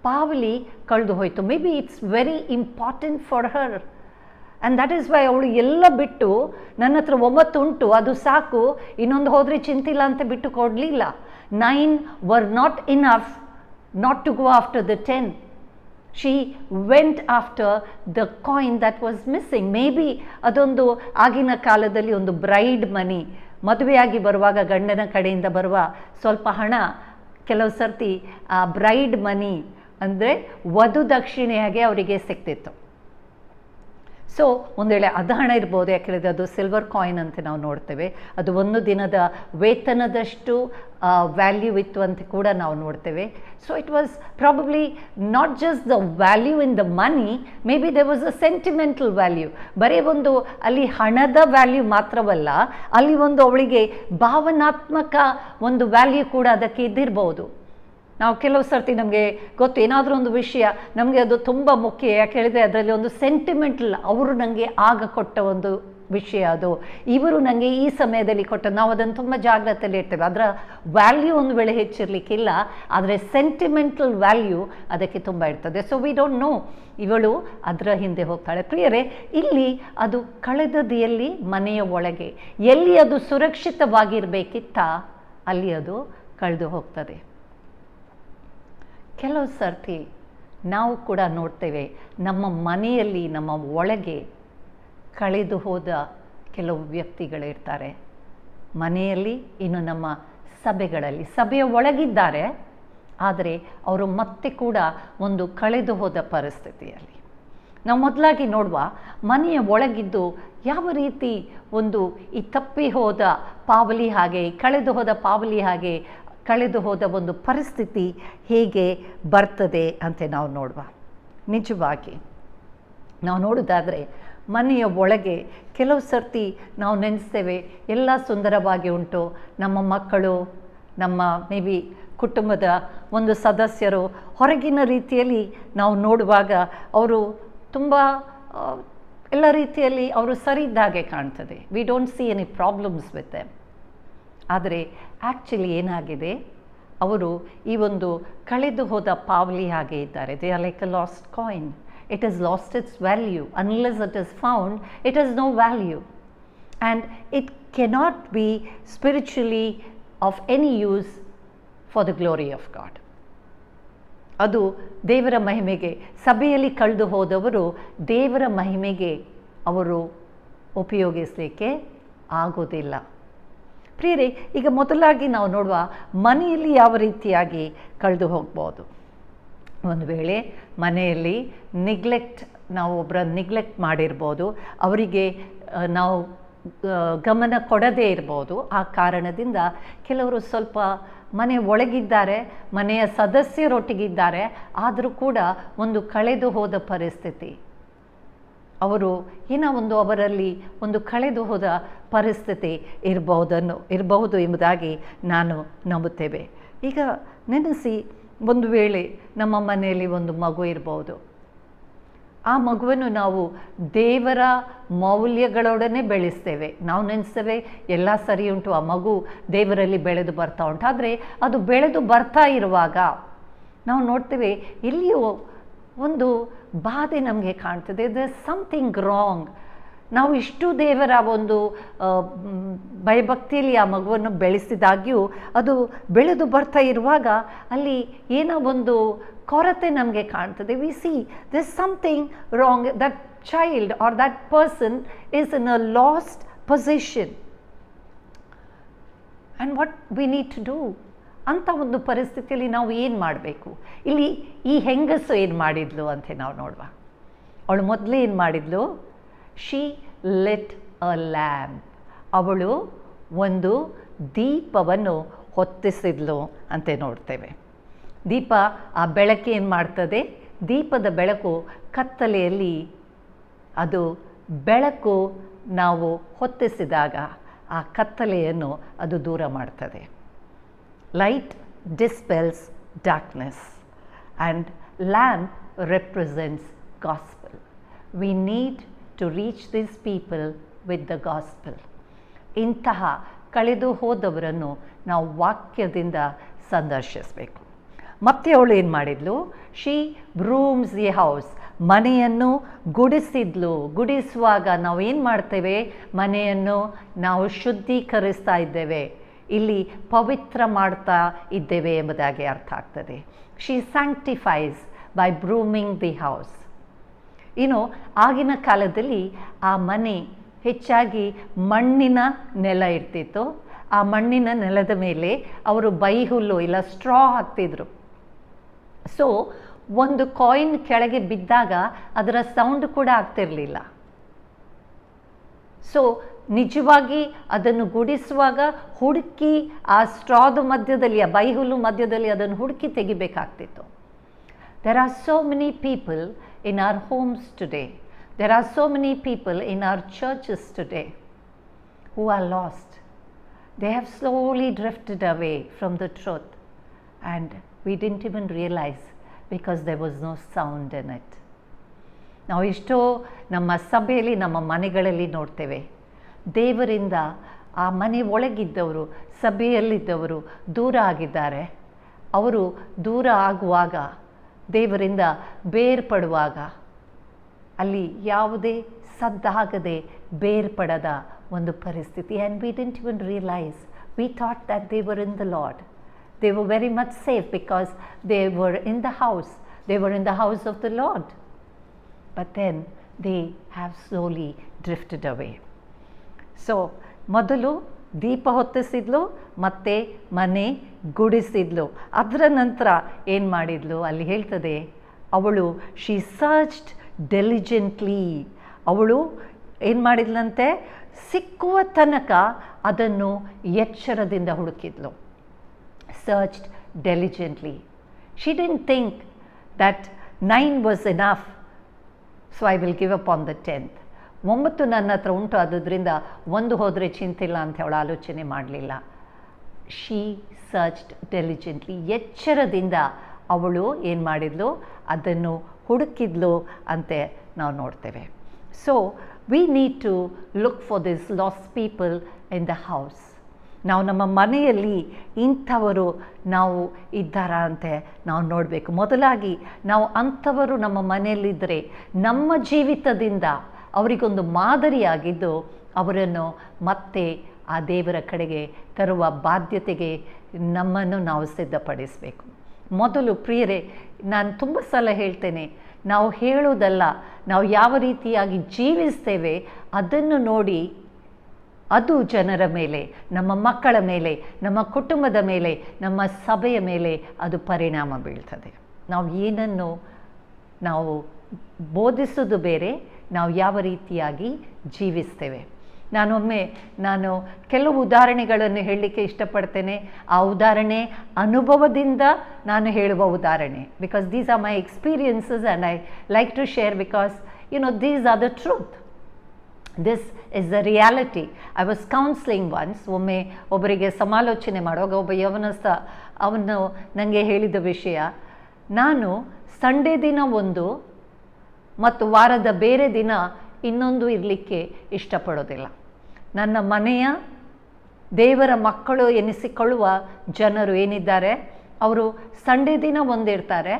ಪಾವಲಿ ಕಳೆದು ಹೋಯಿತು. May be it's very important for her, and that is why ಅವಳು ಎಲ್ಲ ಬಿಟ್ಟು, ನನ್ನ ಹತ್ರ 9 ಉಂಟು ಅದು ಸಾಕು, ಇನ್ನೊಂದು ಹೋದರೆ ಚಿಂತಿಲ್ಲ ಅಂತ ಬಿಟ್ಟು ಕೊಡಲಿಲ್ಲ. 9 were not enough not to go after the 10. She went after the coin that was missing. Maybe ಅದೊಂದು ಆಗಿನ ಕಾಲದಲ್ಲಿ ಒಂದು ಬ್ರೈಡ್ ಮನಿ, ಮದುವೆಯಾಗಿ ಬರುವಾಗ ಗಂಡನ ಕಡೆಯಿಂದ ಬರುವ ಸ್ವಲ್ಪ ಹಣ, ಕೆಲವು ಸರ್ತಿ ಆ ಬ್ರೈಡ್ ಮನಿ ಅಂದರೆ ವಧು ದಕ್ಷಿಣೆಯಾಗೆ ಅವರಿಗೆ ಸಿಗ್ತಿತ್ತು. ಸೊ ಒಂದು ವೇಳೆ ಅದು ಹಣ ಇರ್ಬೋದು. ಯಾಕೆಂದರೆ ಅದು ಸಿಲ್ವರ್ ಕಾಯಿನ್ ಅಂತ ನಾವು ನೋಡ್ತೇವೆ. ಅದು ಒಂದು ದಿನದ ವೇತನದಷ್ಟು ವ್ಯಾಲ್ಯೂ ಇತ್ತು ಅಂತ ಕೂಡ ನಾವು ನೋಡ್ತೇವೆ. So it was probably not just the value in the money, may be there was a sentimental value. ಬರೀ ಒಂದು ಅಲ್ಲಿ ಹಣದ ವ್ಯಾಲ್ಯೂ ಮಾತ್ರವಲ್ಲ, ಅಲ್ಲಿ ಒಂದು ಅವಳಿಗೆ ಭಾವನಾತ್ಮಕ ಒಂದು ವ್ಯಾಲ್ಯೂ ಕೂಡ ಅದಕ್ಕೆ ಇದ್ದಿರ್ಬೋದು. ನಾವು ಕೆಲವು ಸರ್ತಿ ನಮಗೆ ಗೊತ್ತು, ಏನಾದರೂ ಒಂದು ವಿಷಯ ನಮಗೆ ಅದು ತುಂಬ ಮುಖ್ಯ. ಯಾಕೆ ಹೇಳಿದರೆ ಅದರಲ್ಲಿ ಒಂದು ಸೆಂಟಿಮೆಂಟಲ್, ಅವರು ನನಗೆ ಆಗ ಕೊಟ್ಟ ಒಂದು ವಿಷಯ, ಅದು ಇವರು ನನಗೆ ಈ ಸಮಯದಲ್ಲಿ ಕೊಟ್ಟ, ನಾವು ಅದನ್ನು ತುಂಬ ಜಾಗ್ರತೆಯಲ್ಲಿ ಇರ್ತೇವೆ. ಅದರ ವ್ಯಾಲ್ಯೂ ಒಂದು ವೇಳೆ ಹೆಚ್ಚಿರಲಿಕ್ಕಿಲ್ಲ, ಆದರೆ ಸೆಂಟಿಮೆಂಟಲ್ ವ್ಯಾಲ್ಯೂ ಅದಕ್ಕೆ ತುಂಬ ಇರ್ತದೆ. ಸೊ ವಿ ಡೋಂಟ್ ನೋ, ಇವಳು ಅದರ ಹಿಂದೆ ಹೋಗ್ತಾಳೆ. ಪ್ರಿಯರೇ, ಇಲ್ಲಿ ಅದು ಕಳೆದದ್ದು ಎಲ್ಲಿ? ಮನೆಯ ಒಳಗೆ. ಎಲ್ಲಿ ಅದು ಸುರಕ್ಷಿತವಾಗಿರಬೇಕಿತ್ತ ಅಲ್ಲಿ ಅದು ಕಳೆದು ಹೋಗ್ತದೆ. ಕೆಲವು ಸರ್ತಿ ನಾವು ಕೂಡ ನೋಡ್ತೇವೆ, ನಮ್ಮ ಮನೆಯಲ್ಲಿ ನಮ್ಮ ಒಳಗೆ ಕಳೆದು ಹೋದ ಕೆಲವು ವ್ಯಕ್ತಿಗಳಿರ್ತಾರೆ. ಮನೆಯಲ್ಲಿ, ಇನ್ನು ನಮ್ಮ ಸಭೆಗಳಲ್ಲಿ, ಸಭೆಯ ಒಳಗಿದ್ದಾರೆ, ಆದರೆ ಅವರು ಮತ್ತೆ ಕೂಡ ಒಂದು ಕಳೆದು ಹೋದ ಪರಿಸ್ಥಿತಿಯಲ್ಲಿ. ನಾವು ಮೊದಲಾಗಿ ನೋಡುವ, ಮನೆಯ ಒಳಗಿದ್ದು ಯಾವ ರೀತಿ ಒಂದು ಈ ತಪ್ಪಿ ಹೋದ ಪಾವಲಿ ಹಾಗೆ, ಕಳೆದು ಹೋದ ಪಾವಲಿ ಹಾಗೆ ಕಳೆದು ಹೋದ ಒಂದು ಪರಿಸ್ಥಿತಿ ಹೇಗೆ ಬರ್ತದೆ ಅಂತ ನಾವು ನೋಡುವ. ನಿಜವಾಗಿ ನಾವು ನೋಡೋದಾದರೆ ಮನೆಯ ಒಳಗೆ ಕೆಲವು ಸರ್ತಿ ನಾವು ನೆನೆಸ್ತೇವೆ, ಎಲ್ಲ ಸುಂದರವಾಗಿ ಉಂಟು, ನಮ್ಮ ಮಕ್ಕಳು, ನಮ್ಮ ಮೇ ಬಿ ಕುಟುಂಬದ ಒಂದು ಸದಸ್ಯರು ಹೊರಗಿನ ರೀತಿಯಲ್ಲಿ ನಾವು ನೋಡುವಾಗ ಅವರು ತುಂಬ ಎಲ್ಲ ರೀತಿಯಲ್ಲಿ ಅವರು ಸರಿ ಇದ್ದಾಗೆ ಕಾಣ್ತದೆ. We don't see any problems with them. ಆದರೆ ಆ್ಯಕ್ಚುಲಿ ಏನಾಗಿದೆ, ಅವರು ಈ ಒಂದು ಕಳೆದು ಹೋದ ಪಾವಲಿ ಹಾಗೆ ಇದ್ದಾರೆ. They are like a lost coin. It is lost its value. Unless it is found, it is no value. And it cannot be spiritually of any use for the glory of God. ಅದು ದೇವರ ಮಹಿಮೆಗೆ, ಸಭೆಯಲ್ಲಿ ಕಳೆದು ಹೋದವರು ದೇವರ ಮಹಿಮೆಗೆ ಅವರು ಉಪಯೋಗಿಸಲಿಕ್ಕೆ ಆಗೋದಿಲ್ಲ. ಪ್ರಿಯರೇ, ಈಗ ಮೊದಲಾಗಿ ನಾವು ನೋಡುವ, ಮನೆಯಲ್ಲಿ ಯಾವ ರೀತಿಯಾಗಿ ಕಳೆದು ಹೋಗ್ಬೋದು. ಒಂದು ವೇಳೆ ಮನೆಯಲ್ಲಿ ನಾವು ಒಬ್ಬರ ನಿಗ್ಲೆಕ್ಟ್ ಮಾಡಿರ್ಬೋದು, ಅವರಿಗೆ ನಾವು ಗಮನ ಕೊಡದೇ ಇರ್ಬೋದು. ಆ ಕಾರಣದಿಂದ ಕೆಲವರು ಸ್ವಲ್ಪ ಮನೆ ಒಳಗಿದ್ದಾರೆ, ಮನೆಯ ಸದಸ್ಯರೊಟ್ಟಿಗಿದ್ದಾರೆ, ಆದರೂ ಕೂಡ ಒಂದು ಕಳೆದು ಹೋದ ಪರಿಸ್ಥಿತಿ. ಅವರು ಏನೋ ಒಂದು ಅವರಲ್ಲಿ ಒಂದು ಕಳೆದು ಹೋದ ಪರಿಸ್ಥಿತಿ ಇರಬಹುದು ಎಂಬುದಾಗಿ ನಾನು ನಂಬುತ್ತೇವೆ. ಈಗ ನೆನೆಸಿ, ಒಂದು ವೇಳೆ ನಮ್ಮ ಮನೆಯಲ್ಲಿ ಒಂದು ಮಗು ಇರಬಹುದು. ಆ ಮಗುವನ್ನು ನಾವು ದೇವರ ಮೌಲ್ಯಗಳೊಡನೆ ಬೆಳೆಸ್ತೇವೆ. ನಾವು ನೆನೆಸ್ತೇವೆ ಎಲ್ಲ ಸರಿ ಉಂಟು, ಆ ಮಗು ದೇವರಲ್ಲಿ ಬೆಳೆದು ಬರ್ತಾ ಉಂಟು. ಆದರೆ ಅದು ಬೆಳೆದು ಬರ್ತಾ ಇರುವಾಗ ನಾವು ನೋಡ್ತೇವೆ ಇಲ್ಲಿಯೂ ಒಂದು ಬಾಧೆ ನಮಗೆ ಕಾಣ್ತದೆ. There something wrong. ನಾವು ಇಷ್ಟು ದೇವರ ಒಂದು ಭಯಭಕ್ತಿಯಲ್ಲಿ ಆ ಮಗುವನ್ನು ಬೆಳೆಸಿದಾಗ್ಯೂ ಅದು ಬೆಳೆದು ಬರ್ತಾ ಇರುವಾಗ ಅಲ್ಲಿ ಏನೋ ಒಂದು ಕೊರತೆ ನಮಗೆ ಕಾಣ್ತದೆ. We see this something wrong. That child or that person is in a lost position. And what we need to do? ಅಂಥ ಒಂದು ಪರಿಸ್ಥಿತಿಯಲ್ಲಿ ನಾವು ಏನು ಮಾಡಬೇಕು? ಇಲ್ಲಿ ಈ ಹೆಂಗಸು ಏನು ಮಾಡಿದ್ಲು ಅಂತ ನಾವು ನೋಡುವ. ಅವಳು ಮೊದಲೇ ಏನು ಮಾಡಿದ್ಲು? She lit a lamp. ಅವಳು ಒಂದು ದೀಪವನ್ನು ಹೊತ್ತಿಸಿದ್ಲು ಅಂತ ನೋಡ್ತೇವೆ. ದೀಪ, ಆ ಬೆಳಕು ಏನು ಮಾಡ್ತದೆ? ದೀಪದ ಬೆಳಕು ಕತ್ತಲೆಯಲ್ಲಿ ಅದು ಬೆಳಕು ನಾವು ಹೊತ್ತಿಸಿದಾಗ ಆ ಕತ್ತಲೆಯನ್ನು ಅದು ದೂರ ಮಾಡ್ತದೆ. Light dispels darkness and lamp represents gospel. We need to reach these people with the gospel. ಇಂತಹ ಕಳೆದು ಹೋದವರನ್ನು ನಾವು ವಾಕ್ಯದಿಂದ ಸಂದರ್ಶಿಸಬೇಕು. ಮತ್ತೆ ಅವಳು ಏನು ಮಾಡಿದ್ಲು? She brooms the house. ಮನೆಯನ್ನು ಗುಡಿಸಿದ್ಲು. ಗುಡಿಸುವಾಗ ನಾವು ಏನು ಮಾಡ್ತೇವೆ? ಮನೆಯನ್ನು ನಾವು ಶುದ್ಧೀಕರಿಸ್ತಾ ಇದ್ದೇವೆ, ಇಲ್ಲಿ ಪವಿತ್ರ ಮಾಡ್ತಾ ಇದ್ದೇವೆ ಎಂಬುದಾಗಿ ಅರ್ಥ ಆಗ್ತದೆ. She sanctifies by brooming the house. ಇನ್ನು ಆಗಿನ ಕಾಲದಲ್ಲಿ ಆ ಮನೆ ಹೆಚ್ಚಾಗಿ ಮಣ್ಣಿನ ನೆಲ ಇರ್ತಿತ್ತು. ಆ ಮಣ್ಣಿನ ನೆಲದ ಮೇಲೆ ಅವರು ಬೈಹುಲ್ಲು ಇಲ್ಲ ಸ್ಟ್ರಾ ಹಾಕ್ತಿದ್ರು. ಸೊ ಒಂದು ಕಾಯಿನ್ ಕೆಳಗೆ ಬಿದ್ದಾಗ ಅದರ ಸೌಂಡ್ ಕೂಡ ಆಗ್ತಿರಲಿಲ್ಲ. ಸೊ ನಿಜವಾಗಿ ಅದನ್ನು ಗುಡಿಸುವಾಗ ಹುಡುಕಿ ಆ ಸ್ಟ್ರಾದ ಮಧ್ಯದಲ್ಲಿ, ಆ ಬೈಹುಲ್ಲು ಮಧ್ಯದಲ್ಲಿ ಅದನ್ನು ಹುಡುಕಿ ತೆಗಿಬೇಕಾಗ್ತಿತ್ತು. There are so many people in our homes today. There are so many people in our churches today who are lost. They have slowly drifted away from the truth and we didn't even realize because there was no sound in it. ನಾವು ಎಷ್ಟೋ ನಮ್ಮ ಸಭೆಯಲ್ಲಿ, ನಮ್ಮ ಮನೆಗಳಲ್ಲಿ ನೋಡ್ತೇವೆ, ದೇವರಿಂದ ಆ ಮನೆ ಒಳಗಿದ್ದವರು, ಸಭೆಯಲ್ಲಿದ್ದವರು ದೂರ ಆಗಿದ್ದಾರೆ. ಅವರು ದೂರ ಆಗುವಾಗ, ದೇವರಿಂದ ಬೇರ್ಪಡುವಾಗ ಅಲ್ಲಿ ಯಾವುದೇ ಸದ್ದಾಗದೆ ಬೇರ್ಪಡದ ಒಂದು ಪರಿಸ್ಥಿತಿ. And we didn't even realise. We thought that they were in the lord. They were very much safe because they were in the house. They were in the house of the lord. But then they have slowly drifted away. So ಮೊದಲು ದೀಪ ಹೊತ್ತಿಸಿದ್ಲು, ಮತ್ತೆ ಮನೆ ಗುಡಿಸಿದ್ಲು. ಅದರ ನಂತರ ಏನು ಮಾಡಿದ್ಲು? ಅಲ್ಲಿ ಹೇಳ್ತದೆ, ಅವಳು ಶಿ ಸರ್ಚ್ಡ್ ಡೆಲಿಜೆಂಟ್ಲಿ. ಅವಳು ಏನು ಮಾಡಿದ್ಲಂತೆ? ಸಿಕ್ಕುವ ತನಕ ಅದನ್ನು ಎಚ್ಚರದಿಂದ ಹುಡುಕಿದ್ಲು. Searched diligently. She didn't think that 9 was enough, so I will give up on the 10th. 9 ನನ್ನ ಹತ್ರ ಉಂಟು, ಅದರಿಂದ 1 ಹೋದರೆ ಚಿಂತಿಲ್ಲ ಅಂತ ಅವಳು ಆಲೋಚನೆ ಮಾಡಲಿಲ್ಲ. She searched diligently. ಎಚ್ಚರದಿಂದ ಅವಳು ಏನು ಮಾಡಿದ್ಲು? ಅದನ್ನು ಹುಡುಕಿದ್ಲು ಅಂತೆ ನಾವು ನೋಡ್ತೇವೆ. So we need to look for this lost people in the house. ನಾವು ನಮ್ಮ ಮನೆಯಲ್ಲಿ ಇಂಥವರು ನಾವು ಇದ್ದಾರಾ ಅಂತೆ ನಾವು ನೋಡಬೇಕು. ಮೊದಲಾಗಿ ನಾವು ಅಂಥವರು ನಮ್ಮ ಮನೆಯಲ್ಲಿದ್ದರೆ ನಮ್ಮ ಜೀವಿತದಿಂದ ಅವರಿಗೊಂದು ಮಾದರಿಯಾಗಿದ್ದು ಅವರನ್ನು ಮತ್ತೆ ಆ ದೇವರ ಕಡೆಗೆ ತರುವ ಬಾಧ್ಯತೆಗೆ ನಮ್ಮನ್ನು ನಾವು ಸಿದ್ಧಪಡಿಸಬೇಕು. ಮೊದಲು ಪ್ರಿಯರೇ, ನಾನು ತುಂಬ ಸಲ ಹೇಳ್ತೇನೆ, ನಾವು ಹೇಳೋದಲ್ಲ, ನಾವು ಯಾವ ರೀತಿಯಾಗಿ ಜೀವಿಸ್ತೇವೆ ಅದನ್ನು ನೋಡಿ ಅದು ಜನರ ಮೇಲೆ, ನಮ್ಮ ಮಕ್ಕಳ ಮೇಲೆ, ನಮ್ಮ ಕುಟುಂಬದ ಮೇಲೆ, ನಮ್ಮ ಸಭೆಯ ಮೇಲೆ ಅದು ಪರಿಣಾಮ ಬೀಳ್ತದೆ. ನಾವು ಏನನ್ನು ನಾವು ಬೋಧಿಸೋದು ಬೇರೆ, ನಾವು ಯಾವ ರೀತಿಯಾಗಿ ಜೀವಿಸ್ತೇವೆ. ನಾನು ಕೆಲವು ಉದಾಹರಣೆಗಳನ್ನು ಹೇಳಲಿಕ್ಕೆ ಇಷ್ಟಪಡ್ತೇನೆ. ಆ ಉದಾಹರಣೆ ಅನುಭವದಿಂದ ನಾನು ಹೇಳುವ ಉದಾಹರಣೆ. Because these are my experiences and I like to share because these are the truth. This is the reality. I was counselling once. ಒಮ್ಮೆ ಒಬ್ಬರಿಗೆ ಸಮಾಲೋಚನೆ ಮಾಡುವಾಗ ಒಬ್ಬ ಯವನಸ್ಥ ಅವನು ನನಗೆ ಹೇಳಿದ ವಿಷಯ, ನಾನು ಸಂಡೇ ದಿನ ಒಂದು ಮತ್ತು ವಾರದ ಬೇರೆ ದಿನ ಇನ್ನೊಂದು ಇರಲಿಕ್ಕೆ ಇಷ್ಟಪಡೋದಿಲ್ಲ. ನನ್ನ ಮನೆಯ ದೇವರ ಮಕ್ಕಳು ಎನಿಸಿಕೊಳ್ಳುವ ಜನರು ಏನಿದ್ದಾರೆ ಅವರು ಸಂಡೇ ದಿನ ಒಂದಿರ್ತಾರೆ,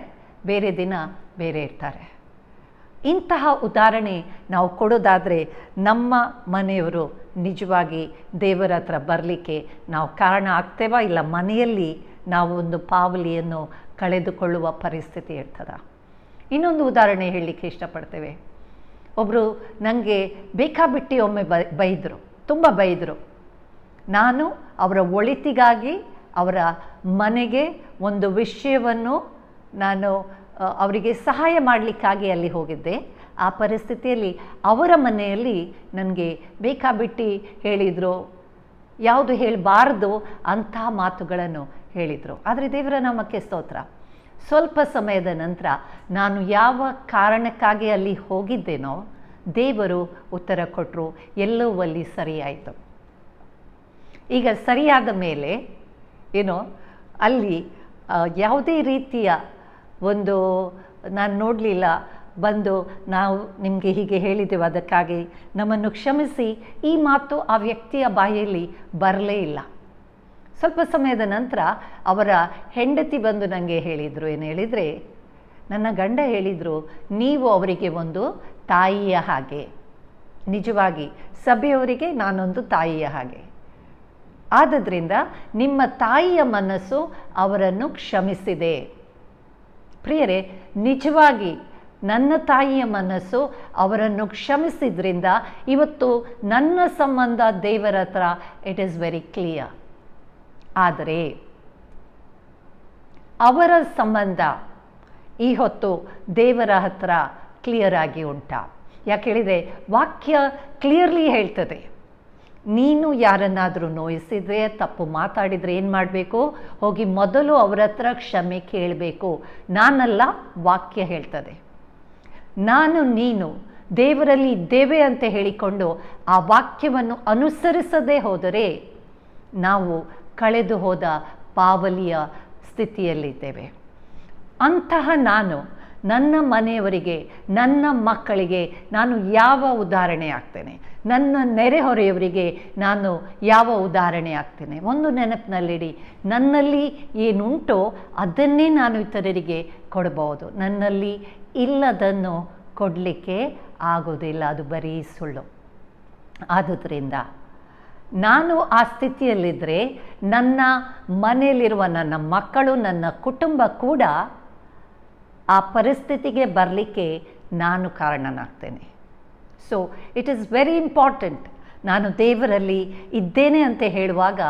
ಬೇರೆ ದಿನ ಬೇರೆ ಇರ್ತಾರೆ. ಇಂತಹ ಉದಾಹರಣೆ ನಾವು ಕೊಡೋದಾದರೆ ನಮ್ಮ ಮನೆಯವರು ನಿಜವಾಗಿ ದೇವರ ಹತ್ರ ಬರಲಿಕ್ಕೆ ನಾವು ಕಾರಣ ಆಗ್ತೇವಾ, ಇಲ್ಲ ಮನೆಯಲ್ಲಿ ನಾವು ಒಂದು ಪಾವಲಿಯನ್ನು ಕಳೆದುಕೊಳ್ಳುವ ಪರಿಸ್ಥಿತಿ ಇರ್ತದ. ಇನ್ನೊಂದು ಉದಾಹರಣೆ ಹೇಳಲಿಕ್ಕೆ ಇಷ್ಟಪಡ್ತೇವೆ. ಒಬ್ಬರು ನನಗೆ ಬೇಕಾಬಿಟ್ಟು ಒಮ್ಮೆ ಬೈದರು, ತುಂಬ ಬೈದರು. ನಾನು ಅವರ ಒಳಿತಿಗಾಗಿ ಅವರ ಮನೆಗೆ ಒಂದು ವಿಷಯವನ್ನು ನಾನು ಅವರಿಗೆ ಸಹಾಯ ಮಾಡಲಿಕ್ಕಾಗಿ ಅಲ್ಲಿ ಹೋಗಿದ್ದೆ. ಆ ಪರಿಸ್ಥಿತಿಯಲ್ಲಿ ಅವರ ಮನೆಯಲ್ಲಿ ನನಗೆ ಬೇಕಾಬಿಟ್ಟು ಹೇಳಿದರು, ಯಾವುದು ಹೇಳಬಾರ್ದು ಅಂತಹ ಮಾತುಗಳನ್ನು ಹೇಳಿದರು. ಆದರೆ ದೇವರ ನಾಮಕ್ಕೆ ಸ್ತೋತ್ರ, ಸ್ವಲ್ಪ ಸಮಯದ ನಂತರ ನಾನು ಯಾವ ಕಾರಣಕ್ಕಾಗಿ ಅಲ್ಲಿ ಹೋಗಿದ್ದೇನೋ ದೇವರು ಉತ್ತರ ಕೊಟ್ಟರು, ಎಲ್ಲವೂ ಅಲ್ಲಿ ಸರಿಯಾಯಿತು. ಈಗ ಸರಿಯಾದ ಮೇಲೆ ಅಲ್ಲಿ ಯಾವುದೇ ರೀತಿಯ ಒಂದು ನಾನು ನೋಡಲಿಲ್ಲ, ಬಂದು ನಾವು ನಿಮಗೆ ಹೀಗೆ ಹೇಳಿದೆವು ಅದಕ್ಕಾಗಿ ನಮ್ಮನ್ನು ಕ್ಷಮಿಸಿ ಈ ಮಾತು ಆ ವ್ಯಕ್ತಿಯ ಬಾಯಲ್ಲಿ ಬರಲೇ ಇಲ್ಲ. ಸ್ವಲ್ಪ ಸಮಯದ ನಂತರ ಅವರ ಹೆಂಡತಿ ಬಂದು ನನಗೆ ಹೇಳಿದರು, ಏನು ಹೇಳಿದರೆ, ನನ್ನ ಗಂಡ ಹೇಳಿದರು, ನೀವು ಅವರಿಗೆ ಒಂದು ತಾಯಿಯ ಹಾಗೆ. ನಿಜವಾಗಿ ಸಭೆಯವರಿಗೆ ನಾನೊಂದು ತಾಯಿಯ ಹಾಗೆ. ಆದ್ದರಿಂದ ನಿಮ್ಮ ತಾಯಿಯ ಮನಸ್ಸು ಅವರನ್ನು ಕ್ಷಮಿಸಿದೆ. ಪ್ರಿಯರೇ, ನಿಜವಾಗಿ ನನ್ನ ತಾಯಿಯ ಮನಸ್ಸು ಅವರನ್ನು ಕ್ಷಮಿಸಿದ್ರಿಂದ ಇವತ್ತು ನನ್ನ ಸಂಬಂಧ ದೇವರ ಹತ್ರ ಇಟ್ ಈಸ್ ವೆರಿ ಕ್ಲಿಯರ್. ಆದರೆ ಅವರ ಸಂಬಂಧ ಈ ಹೊತ್ತು ದೇವರ ಹತ್ರ ಕ್ಲಿಯರ್ ಆಗಿ ಉಂಟಾ? ಯಾಕೆ ಹೇಳಿದರೆ ವಾಕ್ಯ ಕ್ಲಿಯರ್ಲಿ ಹೇಳ್ತದೆ, ನೀನು ಯಾರನ್ನಾದರೂ ನೋಯಿಸಿದರೆ, ತಪ್ಪು ಮಾತಾಡಿದರೆ ಏನು ಮಾಡಬೇಕು? ಹೋಗಿ ಮೊದಲು ಅವರ ಹತ್ರ ಕ್ಷಮೆ ಕೇಳಬೇಕು. ನಾನಲ್ಲ, ವಾಕ್ಯ ಹೇಳ್ತದೆ. ನಾನು ನೀನು ದೇವರಲ್ಲಿ ಇದ್ದೇವೆ ಅಂತ ಹೇಳಿಕೊಂಡು ಆ ವಾಕ್ಯವನ್ನು ಅನುಸರಿಸದೇ ಹೋದರೆ ನಾವು ಕಳೆದು ಹೋದ ಪಾವಲಿಯ ಸ್ಥಿತಿಯಲ್ಲಿದ್ದೇವೆ. ಅಂತಹ ನಾನು ನನ್ನ ಮನೆಯವರಿಗೆ, ನನ್ನ ಮಕ್ಕಳಿಗೆ ನಾನು ಯಾವ ಉದಾಹರಣೆ ಆಗ್ತೇನೆ? ನನ್ನ ನೆರೆಹೊರೆಯವರಿಗೆ ನಾನು ಯಾವ ಉದಾಹರಣೆ ಆಗ್ತೇನೆ? ಒಂದು ನೆನಪಿನಲ್ಲಿಡಿ, ನನ್ನಲ್ಲಿ ಏನುಂಟೋ ಅದನ್ನೇ ನಾನು ಇತರರಿಗೆ ಕೊಡಬಹುದು. ನನ್ನಲ್ಲಿ ಇಲ್ಲದನ್ನು ಕೊಡಲಿಕ್ಕೆ ಆಗೋದಿಲ್ಲ, ಅದು ಬರೀ ಸುಳ್ಳು. ಆದುದರಿಂದ ನಾನು ಆ ಸ್ಥಿತಿಯಲ್ಲಿದ್ದರೆ ನನ್ನ ಮನೆಯಲ್ಲಿರುವ ನನ್ನ ಮಕ್ಕಳು, ನನ್ನ ಕುಟುಂಬ ಕೂಡ ಆ ಪರಿಸ್ಥಿತಿಗೆ ಬರಲಿಕ್ಕೆ ನಾನು ಕಾರಣನಾಗ್ತೇನೆ. So it is very important. ನಾನು ದೇವರಲ್ಲಿ ಇದ್ದೇನೆ ಅಂತ ಹೇಳುವಾಗ